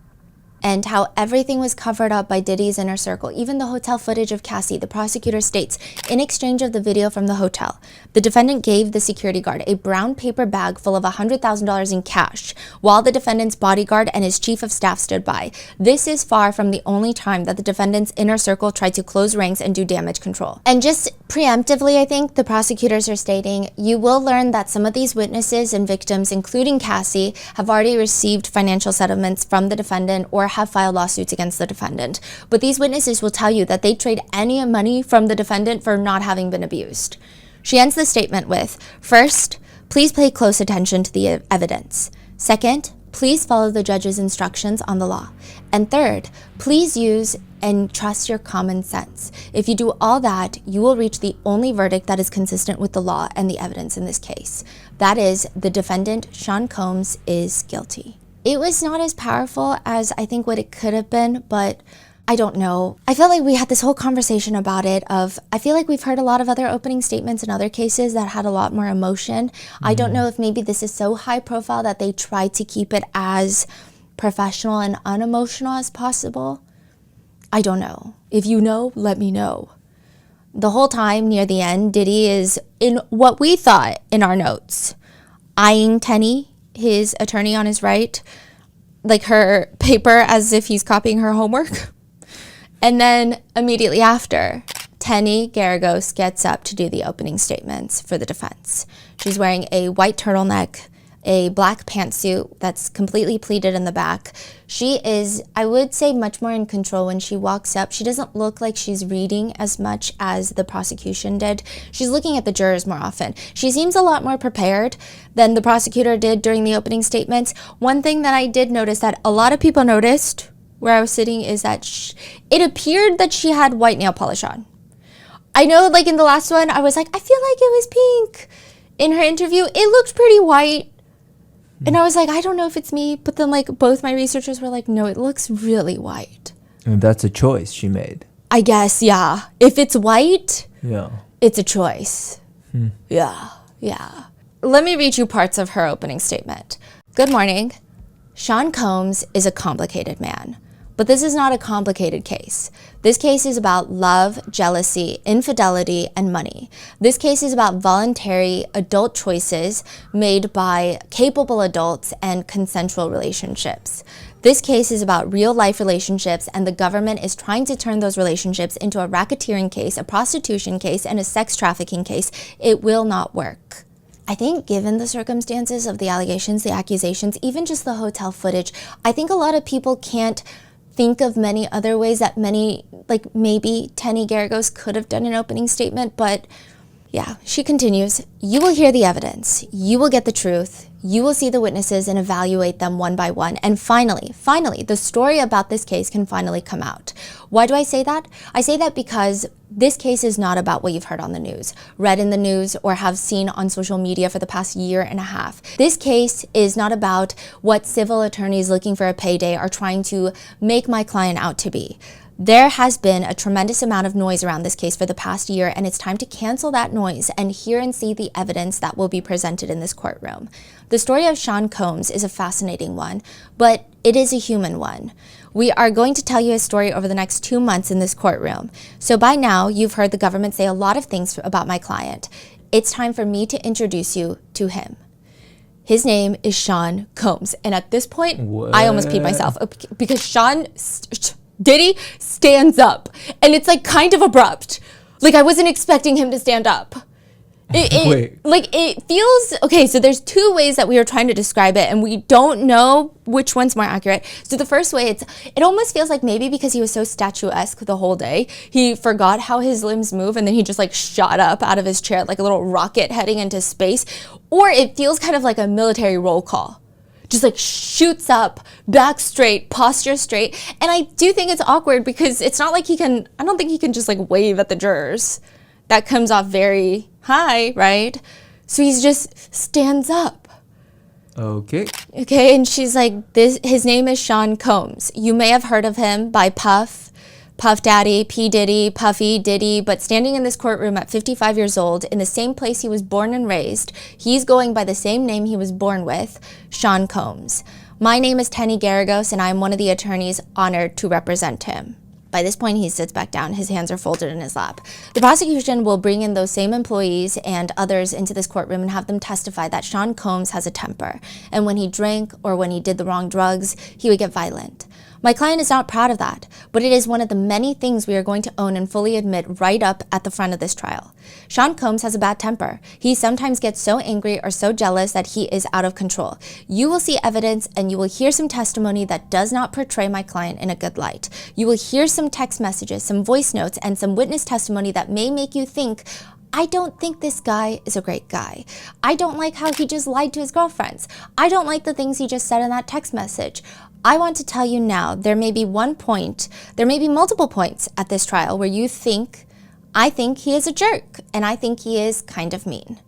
And how everything was covered up by Diddy's inner circle, even the hotel footage of Cassie. The prosecutor states, in exchange of the video from the hotel, the defendant gave the security guard a brown paper bag full of $100,000 in cash, while the defendant's bodyguard and his chief of staff stood by. This is far from the only time that the defendant's inner circle tried to close ranks and do damage control. And just preemptively, I think, the prosecutors are stating, you will learn that some of these witnesses and victims, including Cassie, have already received financial settlements from the defendant or have filed lawsuits against the defendant. But these witnesses will tell you that they trade any money from the defendant for not having been abused. She ends the statement with, first, please pay close attention to the evidence. Second, please follow the judge's instructions on the law. And third, please use and trust your common sense. If you do all that, you will reach the only verdict that is consistent with the law and the evidence in this case. That is, the defendant, Sean Combs, is guilty. It was not as powerful as I think what it could have been, but I don't know. I felt like we had this whole conversation about it I feel like we've heard a lot of other opening statements in other cases that had a lot more emotion. I don't know if maybe this is so high profile that they tried to keep it as professional and unemotional as possible. I don't know. If you know, let me know. The whole time near the end, Diddy is, in what we thought in our notes, eyeing Tenny, his attorney on his right, like her paper as if he's copying her homework. And then immediately after, Tenny Garagos gets up to do the opening statements for the defense. She's wearing a white turtleneck, a black pantsuit that's completely pleated in the back. She is, I would say, much more in control when she walks up. She doesn't look like she's reading as much as the prosecution did. She's looking at the jurors more often. She seems a lot more prepared than the prosecutor did during the opening statements. One thing that I did notice that a lot of people noticed where I was sitting is that it appeared that she had white nail polish on. I know, like in the last one, I was like, I feel like it was pink. In her interview, it looked pretty white. And I was like, I don't know if it's me. But then like both my researchers were like, no, it looks really white. And that's a choice she made. I guess, yeah. If it's white, Yeah. it's a choice. Yeah. Let me read you parts of her opening statement. Good morning. Sean Combs is a complicated man, but this is not a complicated case. This case is about love, jealousy, infidelity, and money. This case is about voluntary adult choices made by capable adults and consensual relationships. This case is about real life relationships, and the government is trying to turn those relationships into a racketeering case, a prostitution case, and a sex trafficking case. It will not work. I think given the circumstances of the allegations, the accusations, even just the hotel footage, I think a lot of people can't think of many other ways that maybe Tenny Garagos could have done an opening statement, but yeah, she continues. You will hear the evidence. You will get the truth. You will see the witnesses and evaluate them one by one. And finally, the story about this case can finally come out. Why do I say that? I say that because this case is not about what you've heard on the news, read in the news, or have seen on social media for the past year and a half. This case is not about what civil attorneys looking for a payday are trying to make my client out to be. There has been a tremendous amount of noise around this case for the past year, and it's time to cancel that noise and hear and see the evidence that will be presented in this courtroom. The story of Sean Combs is a fascinating one, but it is a human one. We are going to tell you his story over the next 2 months in this courtroom. So by now, you've heard the government say a lot of things about my client. It's time for me to introduce you to him. His name is Sean Combs, and at this point, I almost peed myself because Diddy stands up, and it's kind of abrupt. I wasn't expecting him to stand up. It feels okay. So there's two ways that we are trying to describe it, and we don't know which one's more accurate. So the first way, it almost feels like maybe because he was so statuesque the whole day, he forgot how his limbs move, and then he just shot up out of his chair like a little rocket heading into space. Or it feels kind of like a military roll call. Just shoots up, back straight, posture straight. And I do think it's awkward because it's not like I don't think he can just wave at the jurors. That comes off very high, right? So he just stands up. Okay, and she's like, his name is Sean Combs. You may have heard of him by Puff Daddy, P. Diddy, Puffy, Diddy, but standing in this courtroom at 55 years old, in the same place he was born and raised, he's going by the same name he was born with, Sean Combs. My name is Tenny Garagos, and I'm one of the attorneys honored to represent him. By this point, he sits back down. His hands are folded in his lap. The prosecution will bring in those same employees and others into this courtroom and have them testify that Sean Combs has a temper. And when he drank or when he did the wrong drugs, he would get violent. My client is not proud of that, but it is one of the many things we are going to own and fully admit right up at the front of this trial. Sean Combs has a bad temper. He sometimes gets so angry or so jealous that he is out of control. You will see evidence and you will hear some testimony that does not portray my client in a good light. You will hear some text messages, some voice notes, and some witness testimony that may make you think, I don't think this guy is a great guy. I don't like how he just lied to his girlfriends. I don't like the things he just said in that text message. I want to tell you now, there may be multiple points at this trial where I think he is a jerk, and I think he is kind of mean.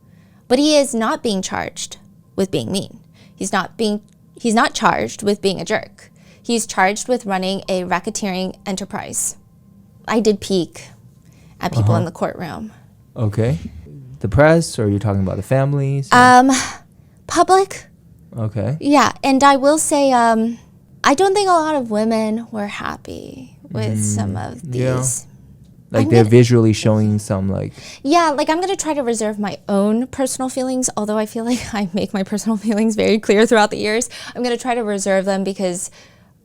But he is not being charged with being mean. He's not charged with being a jerk. He's charged with running a racketeering enterprise. I did peek at people in the courtroom. Okay. The press, or you're talking about the families? Public. Okay. Yeah, and I will say, I don't think a lot of women were happy with some of these. Yeah. They're visually showing some Yeah, I'm going to try to reserve my own personal feelings, although I feel like I make my personal feelings very clear throughout the years. I'm going to try to reserve them because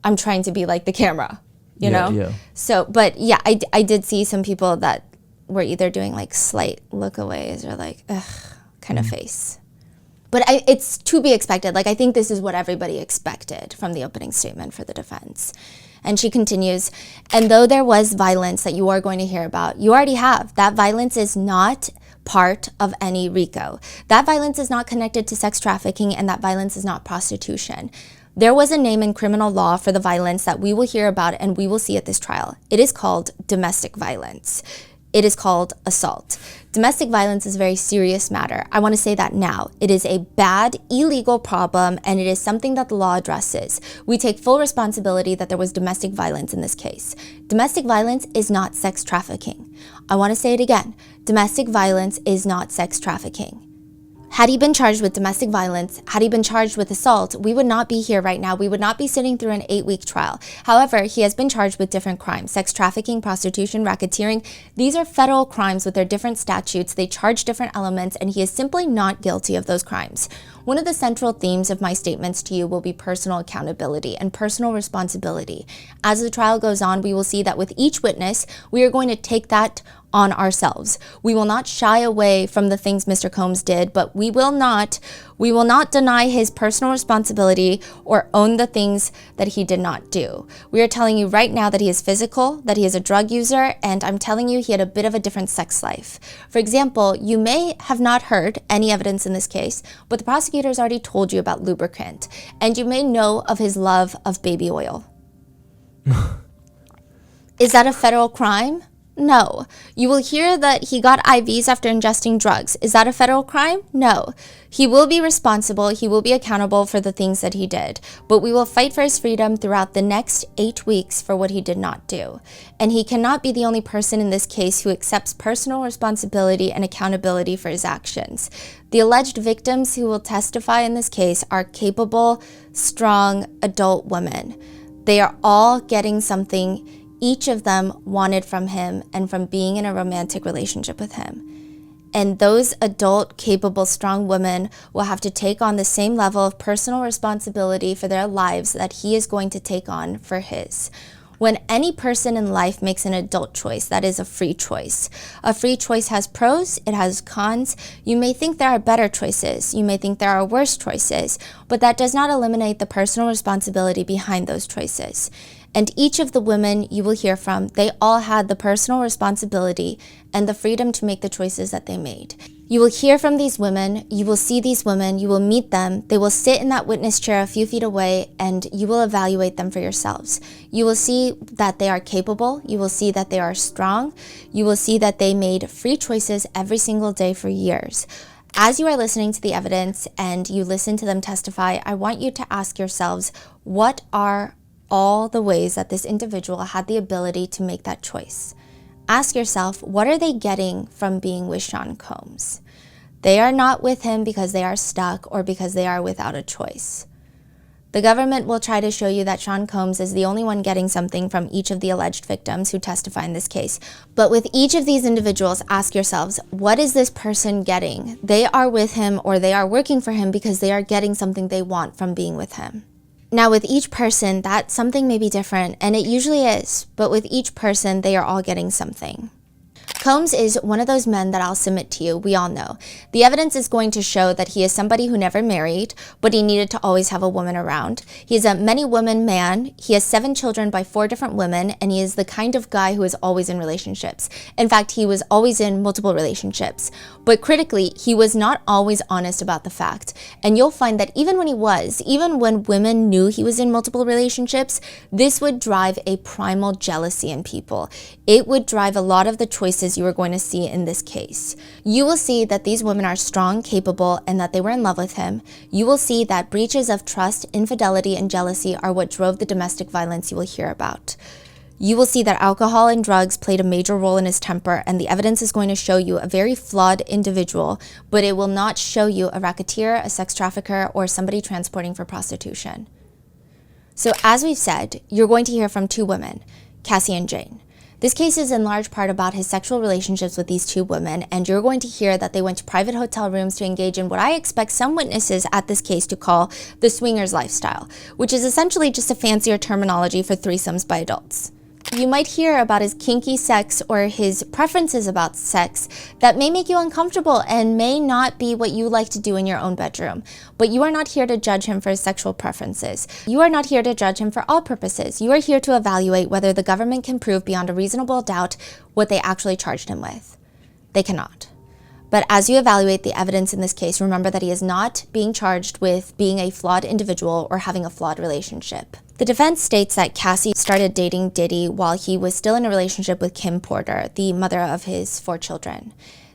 I'm trying to be like the camera, you know? Yeah. So, but yeah, I did see some people that were either doing slight lookaways or kind of face. But it's to be expected. I think this is what everybody expected from the opening statement for the defense. And she continues, and though there was violence that you are going to hear about, you already have. That violence is not part of any RICO. That violence is not connected to sex trafficking, and that violence is not prostitution. There was a name in criminal law for the violence that we will hear about and we will see at this trial. It is called domestic violence. It is called assault. Domestic violence is a very serious matter. I want to say that now. It is a bad, illegal problem, and it is something that the law addresses. We take full responsibility that there was domestic violence in this case. Domestic violence is not sex trafficking. I want to say it again. Domestic violence is not sex trafficking. Had he been charged with domestic violence, had he been charged with assault, we would not be here right now. We would not be sitting through an 8-week trial. However, he has been charged with different crimes: sex trafficking, prostitution, racketeering. These are federal crimes with their different statutes. They charge different elements, and he is simply not guilty of those crimes. One of the central themes of my statements to you will be personal accountability and personal responsibility. As the trial goes on, we will see that with each witness, we are going to take that on ourselves. We will not shy away from the things Mr. Combs did, but we will not deny his personal responsibility or own the things that he did not do. We are telling you right now that he is physical, that he is a drug user, and I'm telling you he had a bit of a different sex life. For example, you may have not heard any evidence in this case, but the prosecutor's already told you about lubricant, and you may know of his love of baby oil. Is that a federal crime? No. You will hear that he got IVs after ingesting drugs. Is that a federal crime? No. He will be responsible. He will be accountable for the things that he did. But we will fight for his freedom throughout the next 8 weeks for what he did not do. And he cannot be the only person in this case who accepts personal responsibility and accountability for his actions. The alleged victims who will testify in this case are capable, strong, adult women. They are all getting something each of them wanted from him and from being in a romantic relationship with him. And those adult, capable, strong women will have to take on the same level of personal responsibility for their lives that he is going to take on for his. When any person in life makes an adult choice, that is a free choice. A free choice has pros, it has cons. You may think there are better choices, you may think there are worse choices, but that does not eliminate the personal responsibility behind those choices. And each of the women you will hear from, they all had the personal responsibility and the freedom to make the choices that they made. You will hear from these women, you will see these women, you will meet them, they will sit in that witness chair a few feet away, and you will evaluate them for yourselves. You will see that they are capable, you will see that they are strong, you will see that they made free choices every single day for years. As you are listening to the evidence and you listen to them testify, I want you to ask yourselves, what are all the ways that this individual had the ability to make that choice? Ask yourself, what are they getting from being with Sean Combs? They are not with him because they are stuck or because they are without a choice. The government will try to show you that Sean Combs is the only one getting something from each of the alleged victims who testify in this case. But with each of these individuals, ask yourselves, what is this person getting? They are with him or they are working for him because they are getting something they want from being with him. Now, with each person, that something may be different, and it usually is, but with each person, they are all getting something. Combs is one of those men that I'll submit to you, we all know. The evidence is going to show that he is somebody who never married, but he needed to always have a woman around. He is a many woman man. He has 7 children by 4 different women, and he is the kind of guy who is always in relationships. In fact, he was always in multiple relationships. But critically, he was not always honest about the fact. And you'll find that even when women knew he was in multiple relationships, this would drive a primal jealousy in people. It would drive a lot of the choices you are going to see in this case. You will see that these women are strong, capable, and that they were in love with him. You will see that breaches of trust, infidelity, and jealousy are what drove the domestic violence you will hear about. You will see that alcohol and drugs played a major role in his temper, and the evidence is going to show you a very flawed individual, but it will not show you a racketeer, a sex trafficker, or somebody transporting for prostitution. So as we've said, you're going to hear from 2 women, Cassie and Jane. This case is in large part about his sexual relationships with these 2 women, and you're going to hear that they went to private hotel rooms to engage in what I expect some witnesses at this case to call the swingers lifestyle, which is essentially just a fancier terminology for threesomes by adults. You might hear about his kinky sex or his preferences about sex that may make you uncomfortable and may not be what you like to do in your own bedroom. But you are not here to judge him for his sexual preferences. You are not here to judge him for all purposes. You are here to evaluate whether the government can prove beyond a reasonable doubt what they actually charged him with. They cannot. But as you evaluate the evidence in this case, remember that he is not being charged with being a flawed individual or having a flawed relationship. The defense states that Cassie started dating Diddy while he was still in a relationship with Kim Porter, the mother of his 4 children.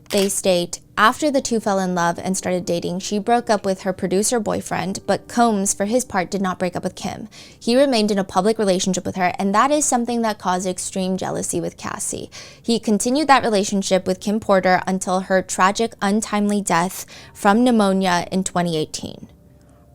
They state, after the two fell in love and started dating, she broke up with her producer boyfriend, but Combs, for his part, did not break up with Kim. He remained in a public relationship with her, and that is something that caused extreme jealousy with Cassie. He continued that relationship with Kim Porter until her tragic, untimely death from pneumonia in 2018.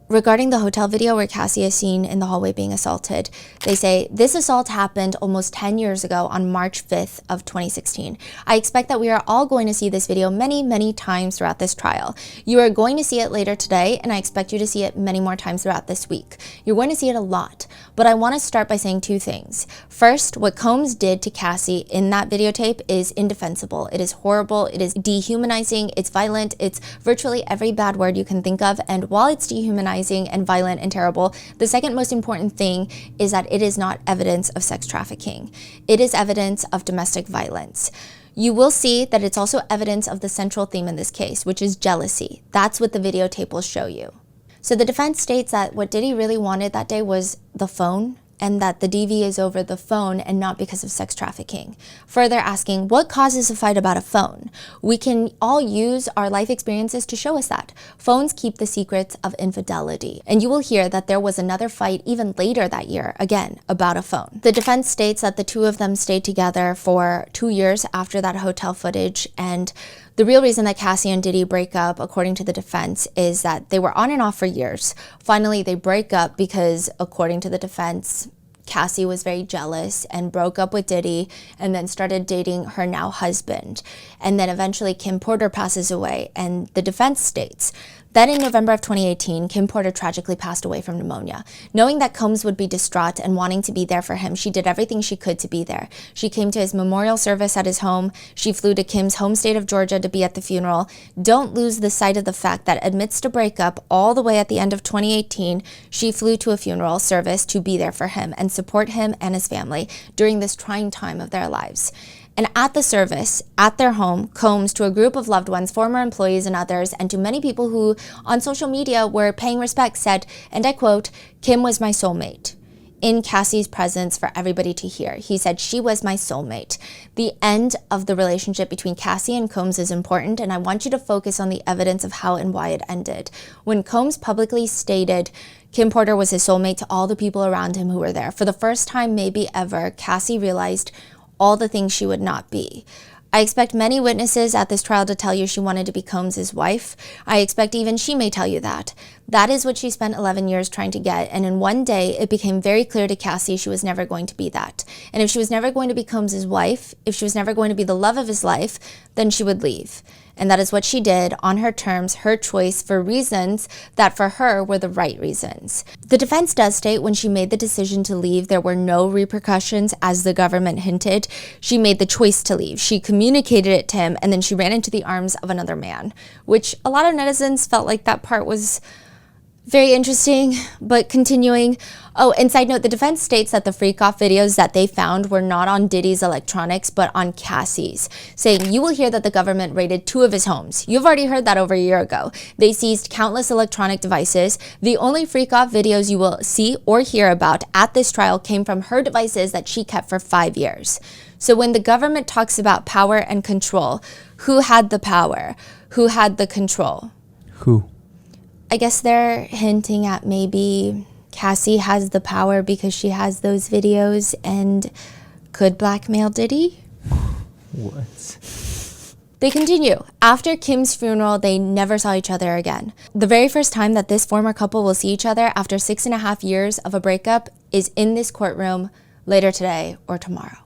Regarding the hotel video where Cassie is seen in the hallway being assaulted, they say, this assault happened almost 10 years ago on March 5th of 2016. I expect that we are all going to see this video many, many times throughout this trial. You are going to see it later today, and I expect you to see it many more times throughout this week. You're going to see it a lot, but I want to start by saying two things. First, what Combs did to Cassie in that videotape is indefensible. It is horrible, it is dehumanizing, it's violent, it's virtually every bad word you can think of, and while it's dehumanizing and violent and terrible, the second most important thing is that it is not evidence of sex trafficking. It is evidence of domestic violence. You will see that it's also evidence of the central theme in this case, which is jealousy. That's what the videotape will show you. So the defense states that what Diddy really wanted that day was the phone, and that the DV is over the phone and not because of sex trafficking. Further asking, what causes a fight about a phone? We can all use our life experiences to show us that. Phones keep the secrets of infidelity. And you will hear that there was another fight even later that year, again, about a phone. The defense states that the two of them stayed together for 2 years after that hotel footage, and the real reason that Cassie and Diddy break up, according to the defense, is that they were on and off for years. Finally, they break up because, according to the defense, Cassie was very jealous and broke up with Diddy and then started dating her now husband. And then eventually Kim Porter passes away, and the defense states, then in November of 2018, Kim Porter tragically passed away from pneumonia. Knowing that Combs would be distraught and wanting to be there for him, she did everything she could to be there. She came to his memorial service at his home. She flew to Kim's home state of Georgia to be at the funeral. Don't lose the sight of the fact that amidst a breakup, all the way at the end of 2018, she flew to a funeral service to be there for him and support him and his family during this trying time of their lives. And at the service, at their home, Combs, to a group of loved ones, former employees and others, and to many people who on social media were paying respect, said, and I quote, "Kim was my soulmate." In Cassie's presence for everybody to hear. He said, she was my soulmate. The end of the relationship between Cassie and Combs is important, and I want you to focus on the evidence of how and why it ended. When Combs publicly stated Kim Porter was his soulmate to all the people around him who were there, for the first time maybe ever, Cassie realized all the things she would not be. I expect many witnesses at this trial to tell you she wanted to be Combs' wife. I expect even she may tell you that. That is what she spent 11 years trying to get, and in one day, it became very clear to Cassie she was never going to be that. And if she was never going to be Combs' wife, if she was never going to be the love of his life, then she would leave. And that is what she did on her terms, her choice, for reasons that for her were the right reasons. The defense does state when she made the decision to leave, there were no repercussions, as the government hinted. She made the choice to leave. She communicated it to him, and then she ran into the arms of another man, which a lot of netizens felt like that part was very interesting, but continuing. Oh, and side note, the defense states that the freak-off videos that they found were not on Diddy's electronics, but on Cassie's, saying you will hear that the government raided 2 of his homes. You've already heard that over a year ago. They seized countless electronic devices. The only freak-off videos you will see or hear about at this trial came from her devices that she kept for 5 years. So when the government talks about power and control, who had the power? Who had the control? Who? I guess they're hinting at maybe Cassie has the power because she has those videos and could blackmail Diddy. What? They continue. After Kim's funeral, they never saw each other again. The very first time that this former couple will see each other after 6.5 years of a breakup is in this courtroom later today or tomorrow.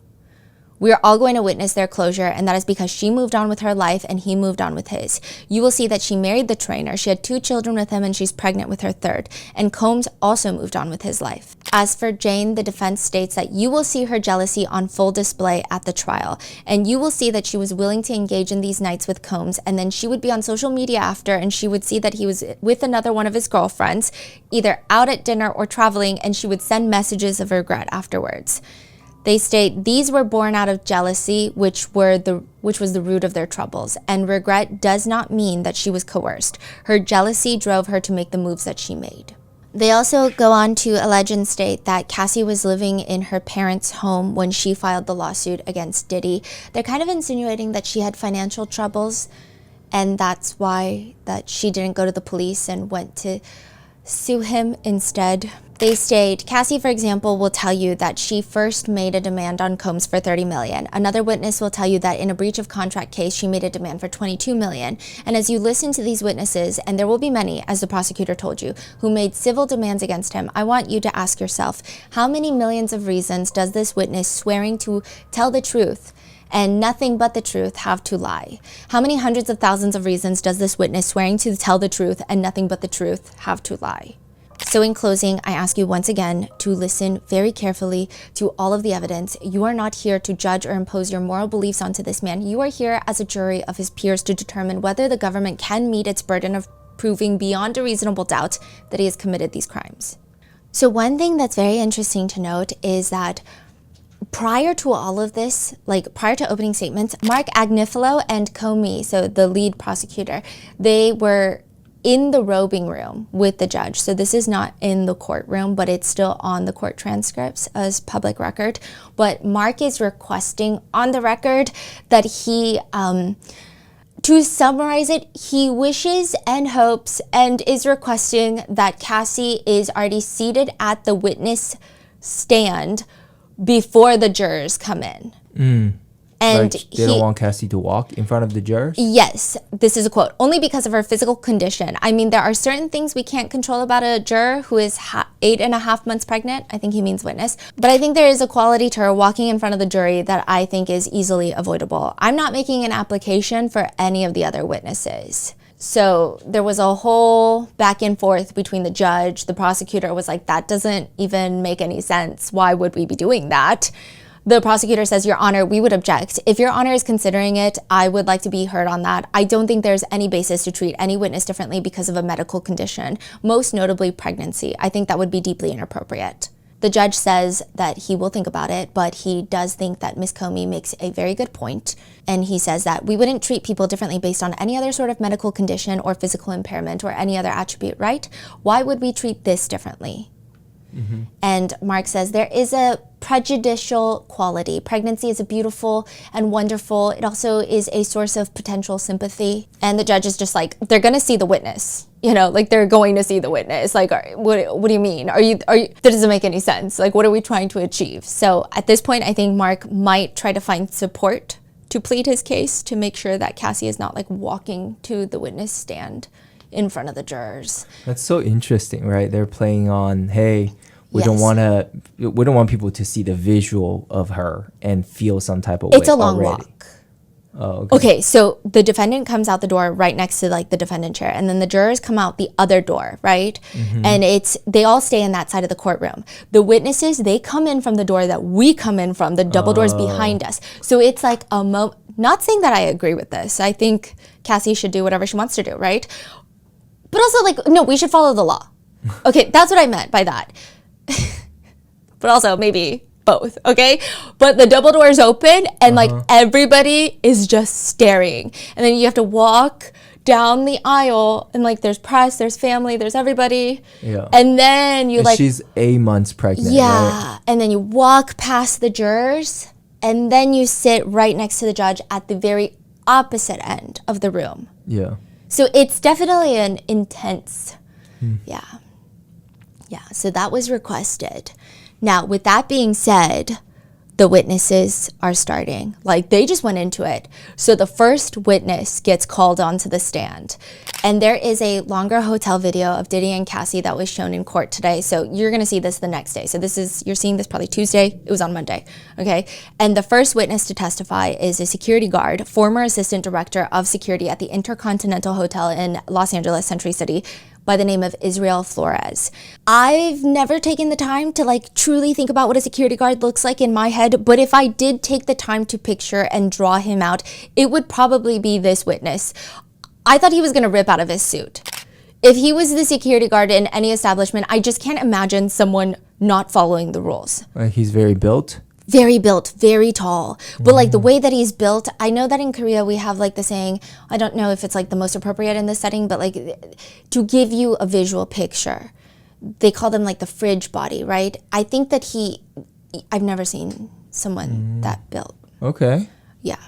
We are all going to witness their closure, and that is because she moved on with her life and he moved on with his. You will see that she married the trainer. She had 2 children with him, and she's pregnant with her 3rd. And Combs also moved on with his life. As for Jane, the defense states that you will see her jealousy on full display at the trial. And you will see that she was willing to engage in these nights with Combs, and then she would be on social media after, and she would see that he was with another one of his girlfriends, either out at dinner or traveling, and she would send messages of regret afterwards. They state these were born out of jealousy, which was the root of their troubles, and regret does not mean that she was coerced. Her jealousy drove her to make the moves that she made. They also go on to allege and state that Cassie was living in her parents' home when she filed the lawsuit against Diddy. They're kind of insinuating that she had financial troubles, and that's why that she didn't go to the police and went to sue him instead. They state, Cassie, for example, will tell you that she first made a demand on Combs for $30 million. Another witness will tell you that in a breach of contract case, she made a demand for $22 million. And as you listen to these witnesses, and there will be many, as the prosecutor told you, who made civil demands against him, I want you to ask yourself, how many millions of reasons does this witness swearing to tell the truth and nothing but the truth have to lie? How many hundreds of thousands of reasons does this witness swearing to tell the truth and nothing but the truth have to lie? So in closing, I ask you once again to listen very carefully to all of the evidence. You are not here to judge or impose your moral beliefs onto this man. You are here as a jury of his peers to determine whether the government can meet its burden of proving beyond a reasonable doubt that he has committed these crimes. So one thing that's very interesting to note is that prior to all of this, like prior to opening statements, Mark Agnifilo and Comey, so the lead prosecutor, they were in the robing room with the judge. So this is not in the courtroom, but it's still on the court transcripts as public record. But Mark is requesting on the record that he, to summarize it, he wishes and hopes and is requesting that Cassie is already seated at the witness stand before the jurors come in. And like they don't want Cassie to walk in front of the jurors? Yes, this is a quote. Only because of her physical condition. I mean, there are certain things we can't control about a juror who is 8.5 months pregnant. I think he means witness. But I think there is a quality to her walking in front of the jury that I think is easily avoidable. I'm not making an application for any of the other witnesses. So there was a whole back and forth between the judge. The prosecutor was like, that doesn't even make any sense. Why would we be doing that? The prosecutor says, Your Honor, we would object. If Your Honor is considering it, I would like to be heard on that. I don't think there's any basis to treat any witness differently because of a medical condition, most notably pregnancy. I think that would be deeply inappropriate. The judge says that he will think about it, but he does think that Ms. Comey makes a very good point. And he says that we wouldn't treat people differently based on any other sort of medical condition or physical impairment or any other attribute, right? Why would we treat this differently? Mm-hmm. And Mark says there is a prejudicial quality. Pregnancy is a beautiful and wonderful. It also is a source of potential sympathy. And the judge is just like, they're going to see the witness. You know, like they're going to see the witness. Like, what do you mean? Are you, that doesn't make any sense. Like, what are we trying to achieve? So at this point, I think Mark might try to find support to plead his case to make sure that Cassie is not like walking to the witness stand in front of the jurors. That's so interesting, right? They're playing on, hey, we Yes. don't want people to see the visual of her and feel some type of way. It's a long already. walk. Oh, okay. Okay, so the defendant comes out the door right next to like the defendant chair, and then the jurors come out the other door, right? Mm-hmm. And they all stay in that side of the courtroom. The witnesses, they come in from the door that we come in from, the double doors behind us. So it's like not saying that I agree with this. I think Cassie should do whatever she wants to do, right? But also like, no, we should follow the law. Okay, that's what I meant by that. But also maybe both, okay? But the double doors open and like everybody is just staring. And then you have to walk down the aisle and like there's press, there's family, there's everybody. Yeah. And then you she's 8 months pregnant. Yeah. Right? And then you walk past the jurors and then you sit right next to the judge at the very opposite end of the room. Yeah. So it's definitely an intense, yeah. So that was requested. Now, with that being said, the witnesses are starting. Like, they just went into it. So the first witness gets called onto the stand. And there is a longer hotel video of Diddy and Cassie that was shown in court today. So you're going to see this the next day. So you're seeing this probably Tuesday. It was on Monday. Okay. And the first witness to testify is a security guard, former assistant director of security at the Intercontinental Hotel in Los Angeles, Century City, by the name of Israel Flores. I've never taken the time to like truly think about what a security guard looks like in my head, but if I did take the time to picture and draw him out, it would probably be this witness. I thought he was gonna rip out of his suit. If he was the security guard in any establishment, I just can't imagine someone not following the rules. He's very built. Very built, very tall. But like the way that he's built, I know that in Korea we have like the saying, I don't know if it's like the most appropriate in this setting, but like to give you a visual picture. they call them like the fridge body, right? I think that I've never seen someone that built. Okay. Yeah.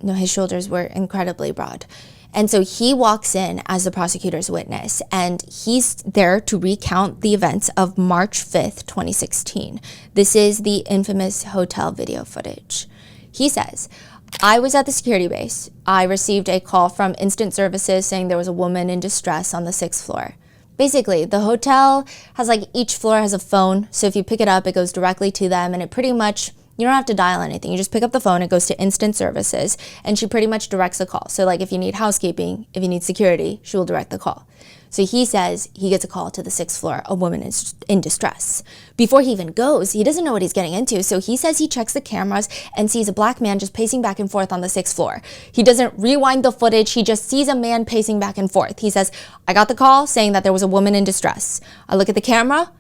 No, his shoulders were incredibly broad. And so he walks in as the prosecutor's witness, and he's there to recount the events of March 5th, 2016. This is the infamous hotel video footage. He says, I was at the security base. I received a call from instant services saying there was a woman in distress on the 6th floor. Basically, the hotel has each floor has a phone. So if you pick it up, it goes directly to them, and it pretty much, you don't have to dial anything. You just pick up the phone, it goes to instant services, and she pretty much directs the call. So if you need housekeeping, if you need security, she will direct the call. So he says he gets a call to the 6th floor, a woman is in distress. Before he even goes, he doesn't know what he's getting into. So he says he checks the cameras and sees a black man just pacing back and forth on the 6th floor. He doesn't rewind the footage. He just sees a man pacing back and forth. He says, I got the call saying that there was a woman in distress. I look at the camera.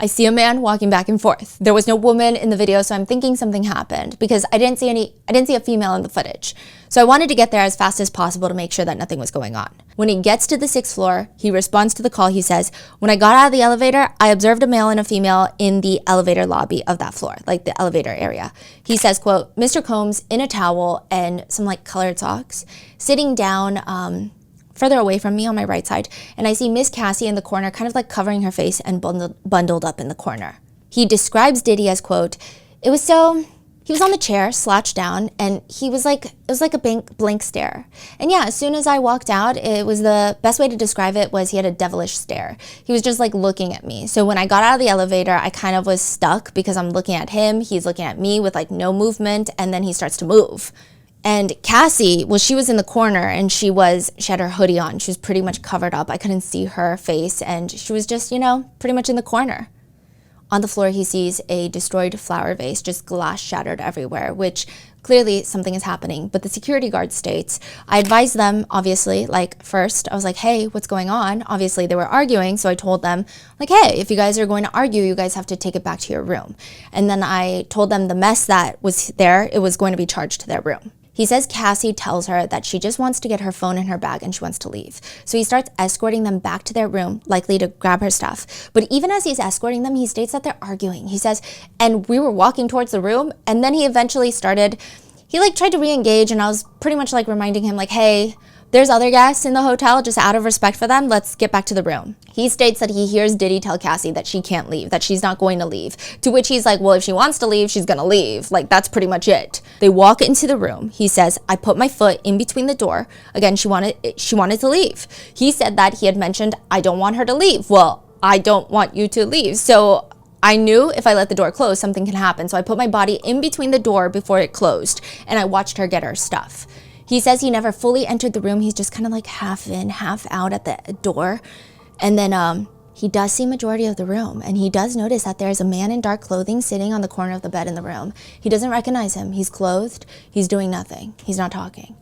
I see a man walking back and forth. There was no woman in the video, so I'm thinking something happened because I didn't see a female in the footage. So I wanted to get there as fast as possible to make sure that nothing was going on. When he gets to the 6th floor, he responds to the call. He says, when I got out of the elevator, I observed a male and a female in the elevator lobby of that floor, the elevator area. He says, quote, Mr. Combs in a towel and some colored socks, sitting down, further away from me on my right side, and I see Miss Cassie in the corner, kind of covering her face and bundled up in the corner. He describes Diddy as, quote, he was on the chair, slouched down, and it was like a blank stare. And yeah, as soon as I walked out, it was the best way to describe it was he had a devilish stare. He was just looking at me. So when I got out of the elevator, I kind of was stuck because I'm looking at him, he's looking at me with no movement, and then he starts to move. And Cassie, she was in the corner and she had her hoodie on. She was pretty much covered up. I couldn't see her face and she was just, pretty much in the corner. On the floor, he sees a destroyed flower vase, just glass shattered everywhere, which clearly something is happening. But the security guard states, I advised them, obviously, first, I was hey, what's going on? Obviously, they were arguing, so I told them, hey, if you guys are going to argue, you guys have to take it back to your room. And then I told them the mess that was there, it was going to be charged to their room. He says Cassie tells her that she just wants to get her phone in her bag and she wants to leave. So he starts escorting them back to their room, likely to grab her stuff. But even as he's escorting them, he states that they're arguing. He says, and we were walking towards the room, and then he eventually tried to re-engage, and I was pretty much reminding him hey, there's other guests in the hotel, just out of respect for them, let's get back to the room. He states that he hears Diddy tell Cassie that she can't leave, that she's not going to leave. To which he's well, if she wants to leave, she's gonna leave. That's pretty much it. They walk into the room. He says, I put my foot in between the door. Again, she wanted to leave. He said that he had mentioned, I don't want her to leave. Well, I don't want you to leave. So I knew if I let the door close, something can happen. So I put my body in between the door before it closed, and I watched her get her stuff. He says he never fully entered the room. He's just kind of half in, half out at the door. And then he does see majority of the room. And he does notice that there's a man in dark clothing sitting on the corner of the bed in the room. He doesn't recognize him. He's clothed. He's doing nothing. He's not talking.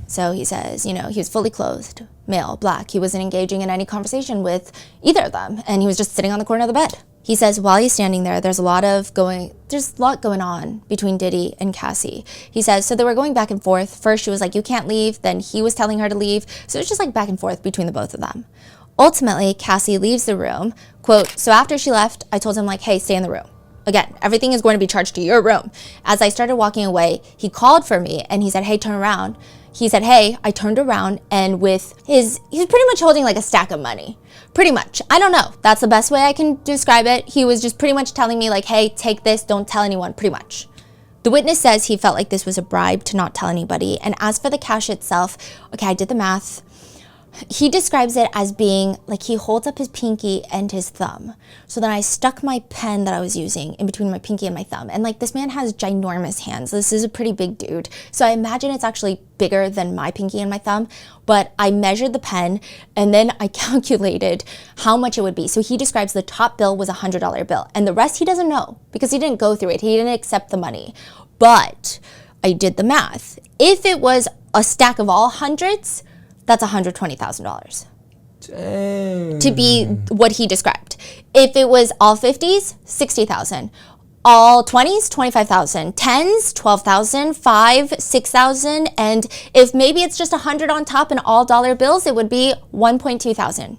So he says, he was fully clothed, male, black. He wasn't engaging in any conversation with either of them. And he was just sitting on the corner of the bed. He says while he's standing there, there's a lot going on between Diddy and Cassie. He says, so they were going back and forth. First, she was you can't leave. Then he was telling her to leave. So it was just back and forth between the both of them. Ultimately, Cassie leaves the room. Quote, so after she left, I told him hey, stay in the room. Again, everything is going to be charged to your room. As I started walking away, he called for me and he said, hey, turn around. He said, hey, I turned around and he's pretty much holding a stack of money. Pretty much. I don't know. That's the best way I can describe it. He was just pretty much telling me hey, take this, don't tell anyone, pretty much. The witness says he felt this was a bribe to not tell anybody. And as for the cash itself, okay, I did the math. He describes it as being he holds up his pinky and his thumb. So then I stuck my pen that I was using in between my pinky and my thumb. And this man has ginormous hands. This is a pretty big dude. So I imagine it's actually bigger than my pinky and my thumb. But I measured the pen and then I calculated how much it would be. So he describes the top bill was a $100 bill. And the rest he doesn't know because he didn't go through it. He didn't accept the money. But I did the math. If it was a stack of all hundreds, that's $120,000. Dang. To be what he described. If it was all 50s, $60,000. All 20s, $25,000. 10s, $12,000. 5, $6,000. And if maybe it's just 100 on top and all dollar bills, it would be $1.2 thousand.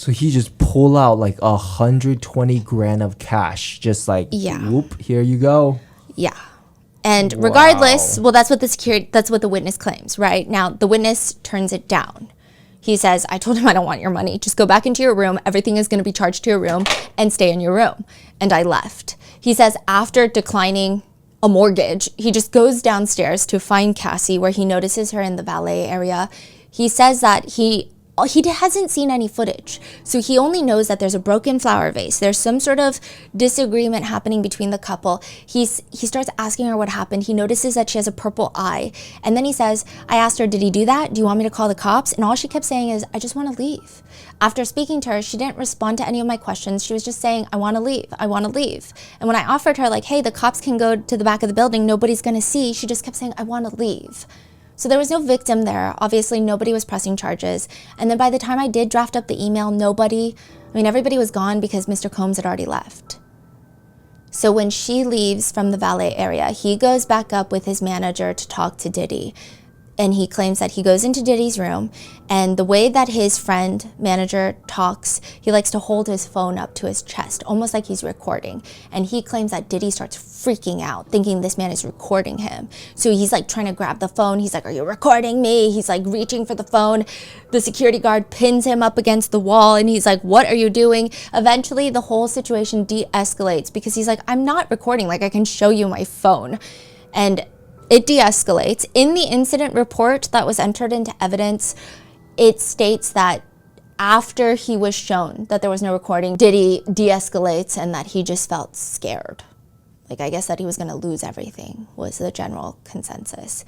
So he just pull out like 120 grand of cash, just like, Yeah. whoop, here you go. Yeah. And regardless, well, that's what the witness claims, right? Now, the witness turns it down. He says, I told him I don't want your money. Just go back into your room. Everything is going to be charged to your room and stay in your room. And I left. He says after declining a mortgage, he just goes downstairs to find Cassie, where he notices her in the valet area. He says that he hasn't seen any footage. So he only knows that there's a broken flower vase. There's some sort of disagreement happening between the couple. He starts asking her what happened. He notices that she has a purple eye. And then he says, I asked her, did he do that? Do you want me to call the cops? And all she kept saying is, I just want to leave. After speaking to her, she didn't respond to any of my questions. She was just saying, I want to leave. I want to leave. And when I offered her like, hey, the cops can go to the back of the building. Nobody's going to see. She just kept saying, I want to leave. So there was no victim there. Obviously, nobody was pressing charges. And then by the time I did draft up the email, everybody was gone because Mr. Combs had already left. So when she leaves from the valet area, he goes back up with his manager to talk to Diddy. And he claims that he goes into Diddy's room, and the way that his friend manager talks, he likes to hold his phone up to his chest, almost like he's recording. And he claims that Diddy starts freaking out, thinking this man is recording him. So he's like trying to grab the phone. He's like, are you recording me? He's like reaching for the phone. The security guard pins him up against the wall, and he's like, what are you doing? Eventually, the whole situation de-escalates because he's like, I'm not recording. Like, I can show you my phone. And it de-escalates. In the incident report that was entered into evidence, it states that after he was shown that there was no recording, Diddy de-escalates and that he just felt scared. Like, I guess that he was going to lose everything was the general consensus.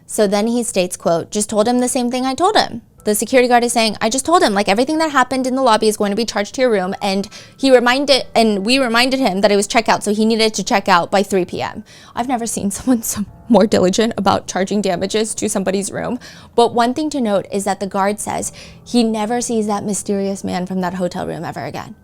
So then he states, quote, just told him the same thing I told him. The security guard is saying, I just told him, like, everything that happened in the lobby is going to be charged to your room. And we reminded him that it was checkout, so he needed to check out by 3 p.m. I've never seen someone so more diligent about charging damages to somebody's room. But one thing to note is that the guard says he never sees that mysterious man from that hotel room ever again.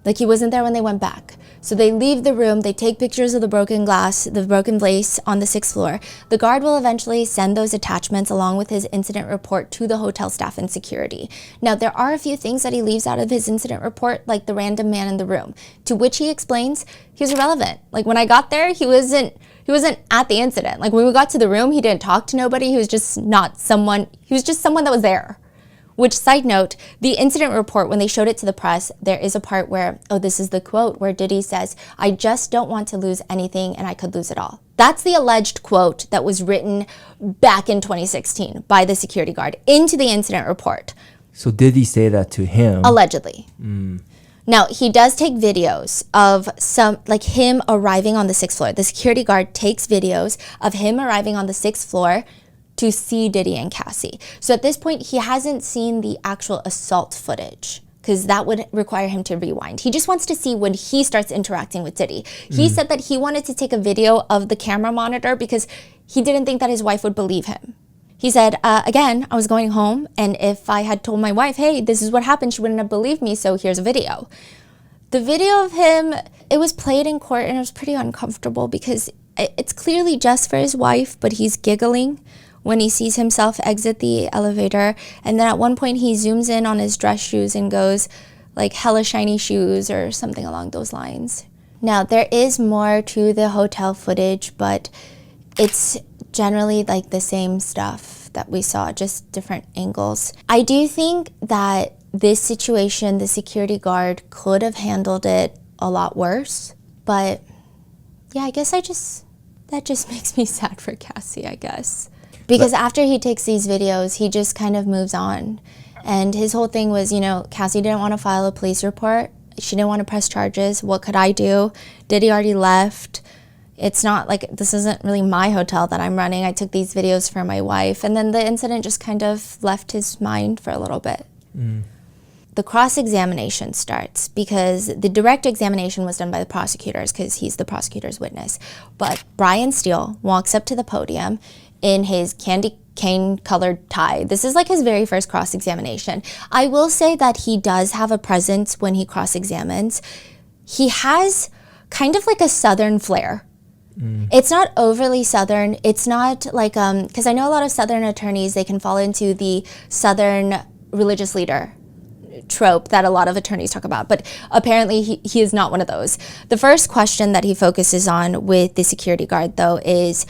Like, he wasn't there when they went back. So they leave the room, they take pictures of the broken glass, the broken vase on the 6th floor. The guard will eventually send those attachments along with his incident report to the hotel staff and security. Now, there are a few things that he leaves out of his incident report, like the random man in the room, to which he explains he was irrelevant. Like, when I got there, he wasn't at the incident. Like, when we got to the room, he didn't talk to nobody. He was just someone that was there. Which, side note, the incident report, when they showed it to the press, there is a part where, this is the quote, where Diddy says, I just don't want to lose anything and I could lose it all. That's the alleged quote that was written back in 2016 by the security guard into the incident report. So did he say that to him? Allegedly. Now, he does take videos of him arriving on the 6th floor. The security guard takes videos of him arriving on the 6th floor to see Diddy and Cassie. So at this point, he hasn't seen the actual assault footage because that would require him to rewind. He just wants to see when he starts interacting with Diddy. He said that he wanted to take a video of the camera monitor because he didn't think that his wife would believe him. He said, again, I was going home, and if I had told my wife, hey, this is what happened, she wouldn't have believed me, so here's a video. The video of him, it was played in court, and it was pretty uncomfortable because it's clearly just for his wife, but he's giggling when he sees himself exit the elevator. And then at one point he zooms in on his dress shoes and goes like hella shiny shoes or something along those lines. Now, there is more to the hotel footage, but it's generally like the same stuff that we saw, just different angles. I do think that this situation, the security guard could have handled it a lot worse, but yeah, I guess that just makes me sad for Cassie, I guess. Because after he takes these videos, he just kind of moves on. And his whole thing was, Cassie didn't want to file a police report. She didn't want to press charges. What could I do? Diddy already left. It's not like, this isn't really my hotel that I'm running. I took these videos for my wife. And then the incident just kind of left his mind for a little bit. The cross-examination starts because the direct examination was done by the prosecutors because he's the prosecutor's witness. But Brian Steele walks up to the podium in his candy cane colored tie. This is like his very first cross-examination. I will say that he does have a presence when he cross-examines. He has kind of like a Southern flair. It's not overly Southern. It's not like, because I know a lot of Southern attorneys, they can fall into the Southern religious leader trope that a lot of attorneys talk about, but apparently he is not one of those. The first question that he focuses on with the security guard, though, is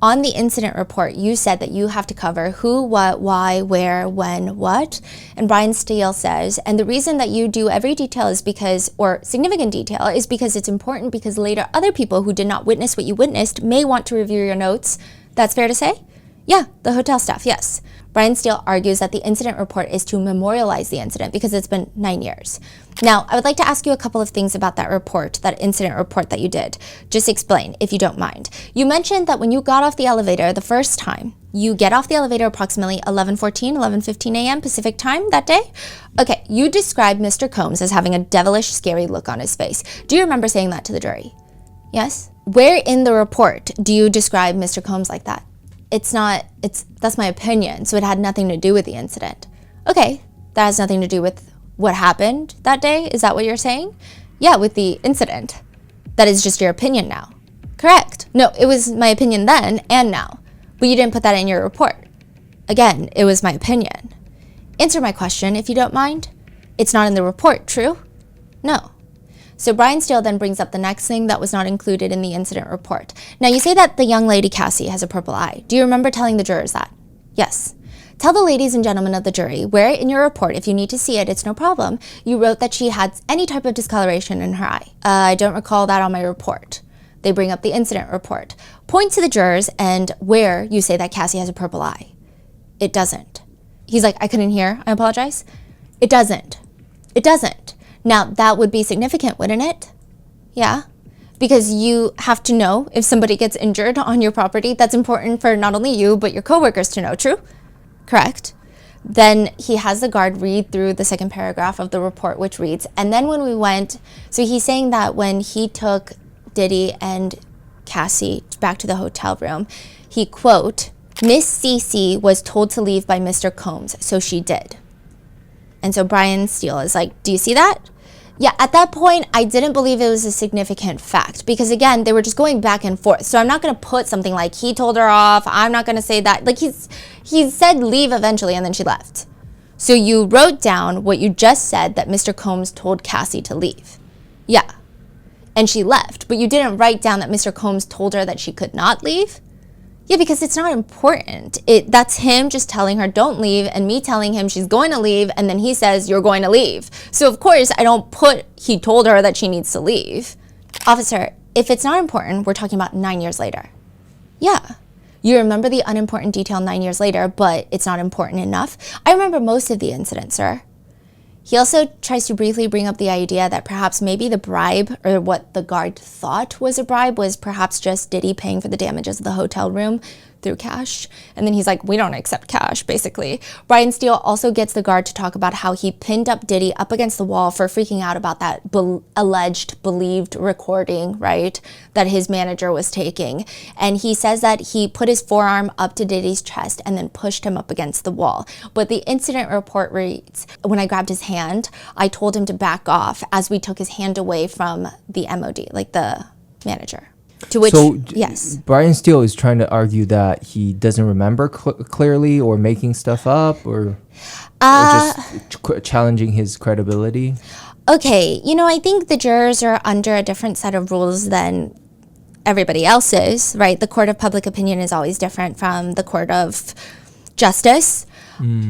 on the incident report, you said that you have to cover who, what, why, where, when, what. And Brian Steele says, and the reason that you do every detail is because, or significant detail, is because it's important because later other people who did not witness what you witnessed may want to review your notes. That's fair to say? Yeah, the hotel staff, yes. Brian Steele argues that the incident report is to memorialize the incident because it's been 9 years. Now, I would like to ask you a couple of things about that report, that incident report that you did. Just explain, if you don't mind. You mentioned that when you got off the elevator the first time, you get off the elevator approximately 11:14, 11:15 a.m. Pacific time that day? Okay, you described Mr. Combs as having a devilish, scary look on his face. Do you remember saying that to the jury? Yes? Where in the report do you describe Mr. Combs like that? That's my opinion, so it had nothing to do with the incident. Okay, that has nothing to do with what happened that day? Is that what you're saying? Yeah, with the incident. That is just your opinion now. Correct. No, it was my opinion then and now, but you didn't put that in your report. Again, it was my opinion. Answer my question if you don't mind. It's not in the report, true? No. So Brian Steele then brings up the next thing that was not included in the incident report. Now you say that the young lady Cassie has a purple eye. Do you remember telling the jurors that? Yes. Tell the ladies and gentlemen of the jury where in your report, if you need to see it, it's no problem, you wrote that she had any type of discoloration in her eye. I don't recall that on my report. They bring up the incident report. Point to the jurors and where you say that Cassie has a purple eye. It doesn't. He's like, I couldn't hear, I apologize. It doesn't. It doesn't. Now, that would be significant, wouldn't it? Yeah, because you have to know if somebody gets injured on your property. That's important for not only you, but your coworkers to know, true? Correct. Then he has the guard read through the second paragraph of the report, which reads, and then when we went, so he's saying that when he took Diddy and Cassie back to the hotel room, he, quote, Miss Cece was told to leave by Mr. Combs, so she did. And so Brian Steele is like, do you see that? Yeah, at that point, I didn't believe it was a significant fact because, again, they were just going back and forth. So I'm not going to put something like he told her off. I'm not going to say that. Like he said leave eventually and then she left. So you wrote down what you just said that Mr. Combs told Cassie to leave. Yeah. And she left. But you didn't write down that Mr. Combs told her that she could not leave. Yeah, because it's not important. That's him just telling her don't leave and me telling him she's going to leave and then he says you're going to leave. So of course I don't put he told her that she needs to leave. Officer, if it's not important, we're talking about 9 years later. Yeah. You remember the unimportant detail 9 years later, but it's not important enough. I remember most of the incident, sir. He also tries to briefly bring up the idea that perhaps maybe the bribe, or what the guard thought was a bribe, was perhaps just Diddy paying for the damages of the hotel room through cash. And then he's like, we don't accept cash, basically. Brian Steele also gets the guard to talk about how he pinned up Diddy up against the wall for freaking out about that alleged, believed recording, right, that his manager was taking. And he says that he put his forearm up to Diddy's chest and then pushed him up against the wall. But the incident report reads, when I grabbed his hand, I told him to back off as we took his hand away from the MOD, like the manager. To which, yes. Brian Steele is trying to argue that he doesn't remember clearly or making stuff up or just challenging his credibility. Okay, I think the jurors are under a different set of rules than everybody else is, right? The court of public opinion is always different from the court of justice.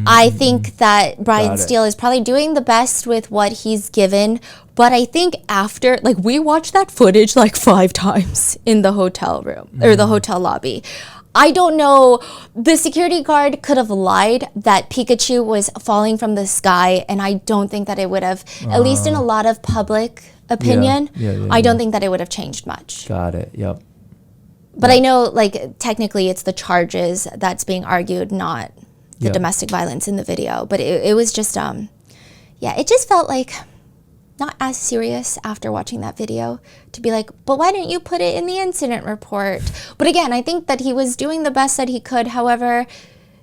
I think that Brian Steele is probably doing the best with what he's given, but I think after, we watched that footage 5 times in the hotel room or the hotel lobby. I don't know, the security guard could have lied that Pikachu was falling from the sky, and I don't think that it would have, at least in a lot of public opinion, I don't think that it would have changed much. Got it, yep. But I know, technically it's the charges that's being argued, not the domestic violence in the video. But it was just, it just felt like not as serious after watching that video to be like, but why didn't you put it in the incident report? But again, I think that he was doing the best that he could. However,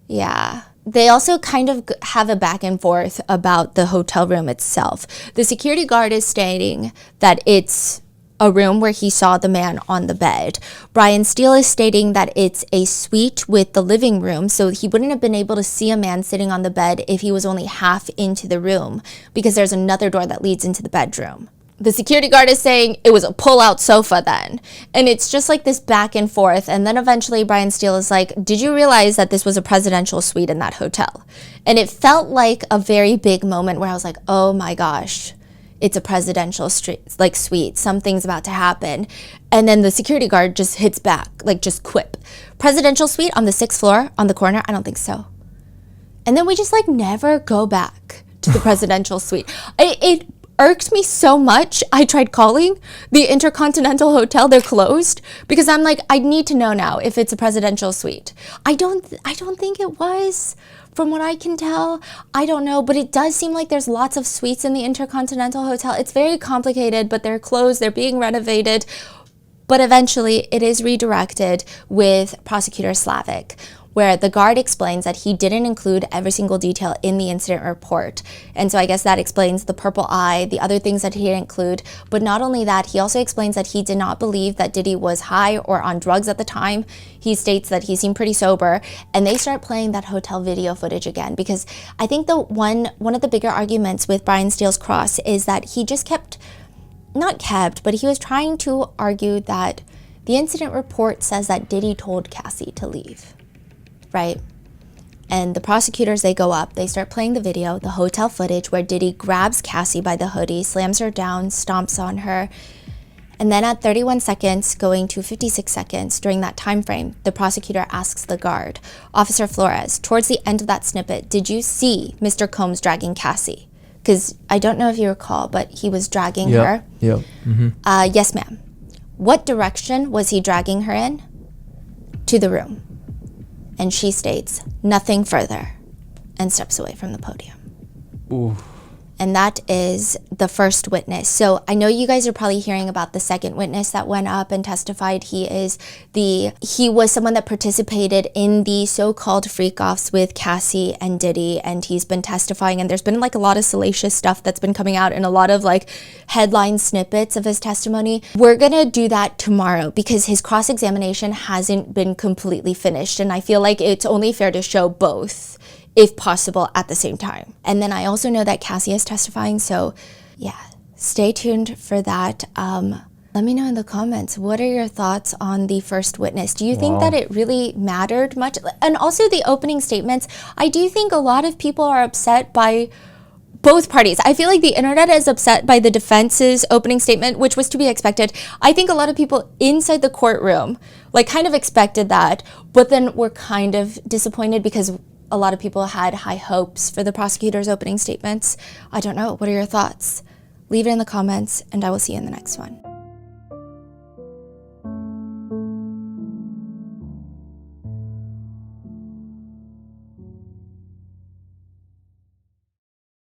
they also kind of have a back and forth about the hotel room itself. The security guard is stating that it's a room where he saw the man on the bed. Brian Steele is stating that it's a suite with the living room, so he wouldn't have been able to see a man sitting on the bed if he was only half into the room, because there's another door that leads into the bedroom. The security guard is saying it was a pull-out sofa then. And it's just like this back and forth. And then eventually Brian Steele is like, did you realize that this was a presidential suite in that hotel? And it felt like a very big moment where I was like, oh my gosh, it's a presidential suite. Something's about to happen. And then the security guard just hits back, like just quip. Presidential suite on the 6th floor on the corner? I don't think so. And then we just like never go back to the presidential suite. It irked me so much. I tried calling the Intercontinental Hotel. They're closed because I'm like, I need to know now if it's a presidential suite. I don't think it was, from what I can tell. I don't know, but it does seem like there's lots of suites in the Intercontinental Hotel. It's very complicated, but they're closed. They're being renovated. But eventually it is redirected with Prosecutor Slavic, where the guard explains that he didn't include every single detail in the incident report. And so I guess that explains the purple eye, the other things that he didn't include. But not only that, he also explains that he did not believe that Diddy was high or on drugs at the time. He states that he seemed pretty sober. And they start playing that hotel video footage again, because I think the one of the bigger arguments with Brian Steele's cross is that he just but he was trying to argue that the incident report says that Diddy told Cassie to leave. Right? And the prosecutors, they go up, they start playing the video, the hotel footage where Diddy grabs Cassie by the hoodie, slams her down, stomps on her. And then at 31 seconds, going to 56 seconds during that time frame, the prosecutor asks the guard, Officer Flores, towards the end of that snippet, did you see Mr. Combs dragging Cassie? Because I don't know if you recall, but he was dragging her. Yep. Mm-hmm. Yes, ma'am. What direction was he dragging her in? To the room. And she states, nothing further, and steps away from the podium. Ooh. And that is the first witness. So I know you guys are probably hearing about the second witness that went up and testified. He was someone that participated in the so-called freak-offs with Cassie and Diddy, and he's been testifying, and there's been like a lot of salacious stuff that's been coming out and a lot of like headline snippets of his testimony. We're gonna do that tomorrow because his cross-examination hasn't been completely finished, and I feel like it's only fair to show both, if possible, at the same time. And then I also know that Cassie is testifying, so yeah, stay tuned for that. Let me know in the comments, what are your thoughts on the first witness? Do you think that it really mattered much? And also the opening statements, I do think a lot of people are upset by both parties. I feel like the internet is upset by the defense's opening statement, which was to be expected. I think a lot of people inside the courtroom like kind of expected that, but then were kind of disappointed because a lot of people had high hopes for the prosecutor's opening statements. I don't know. What are your thoughts? Leave it in the comments, and I will see you in the next one.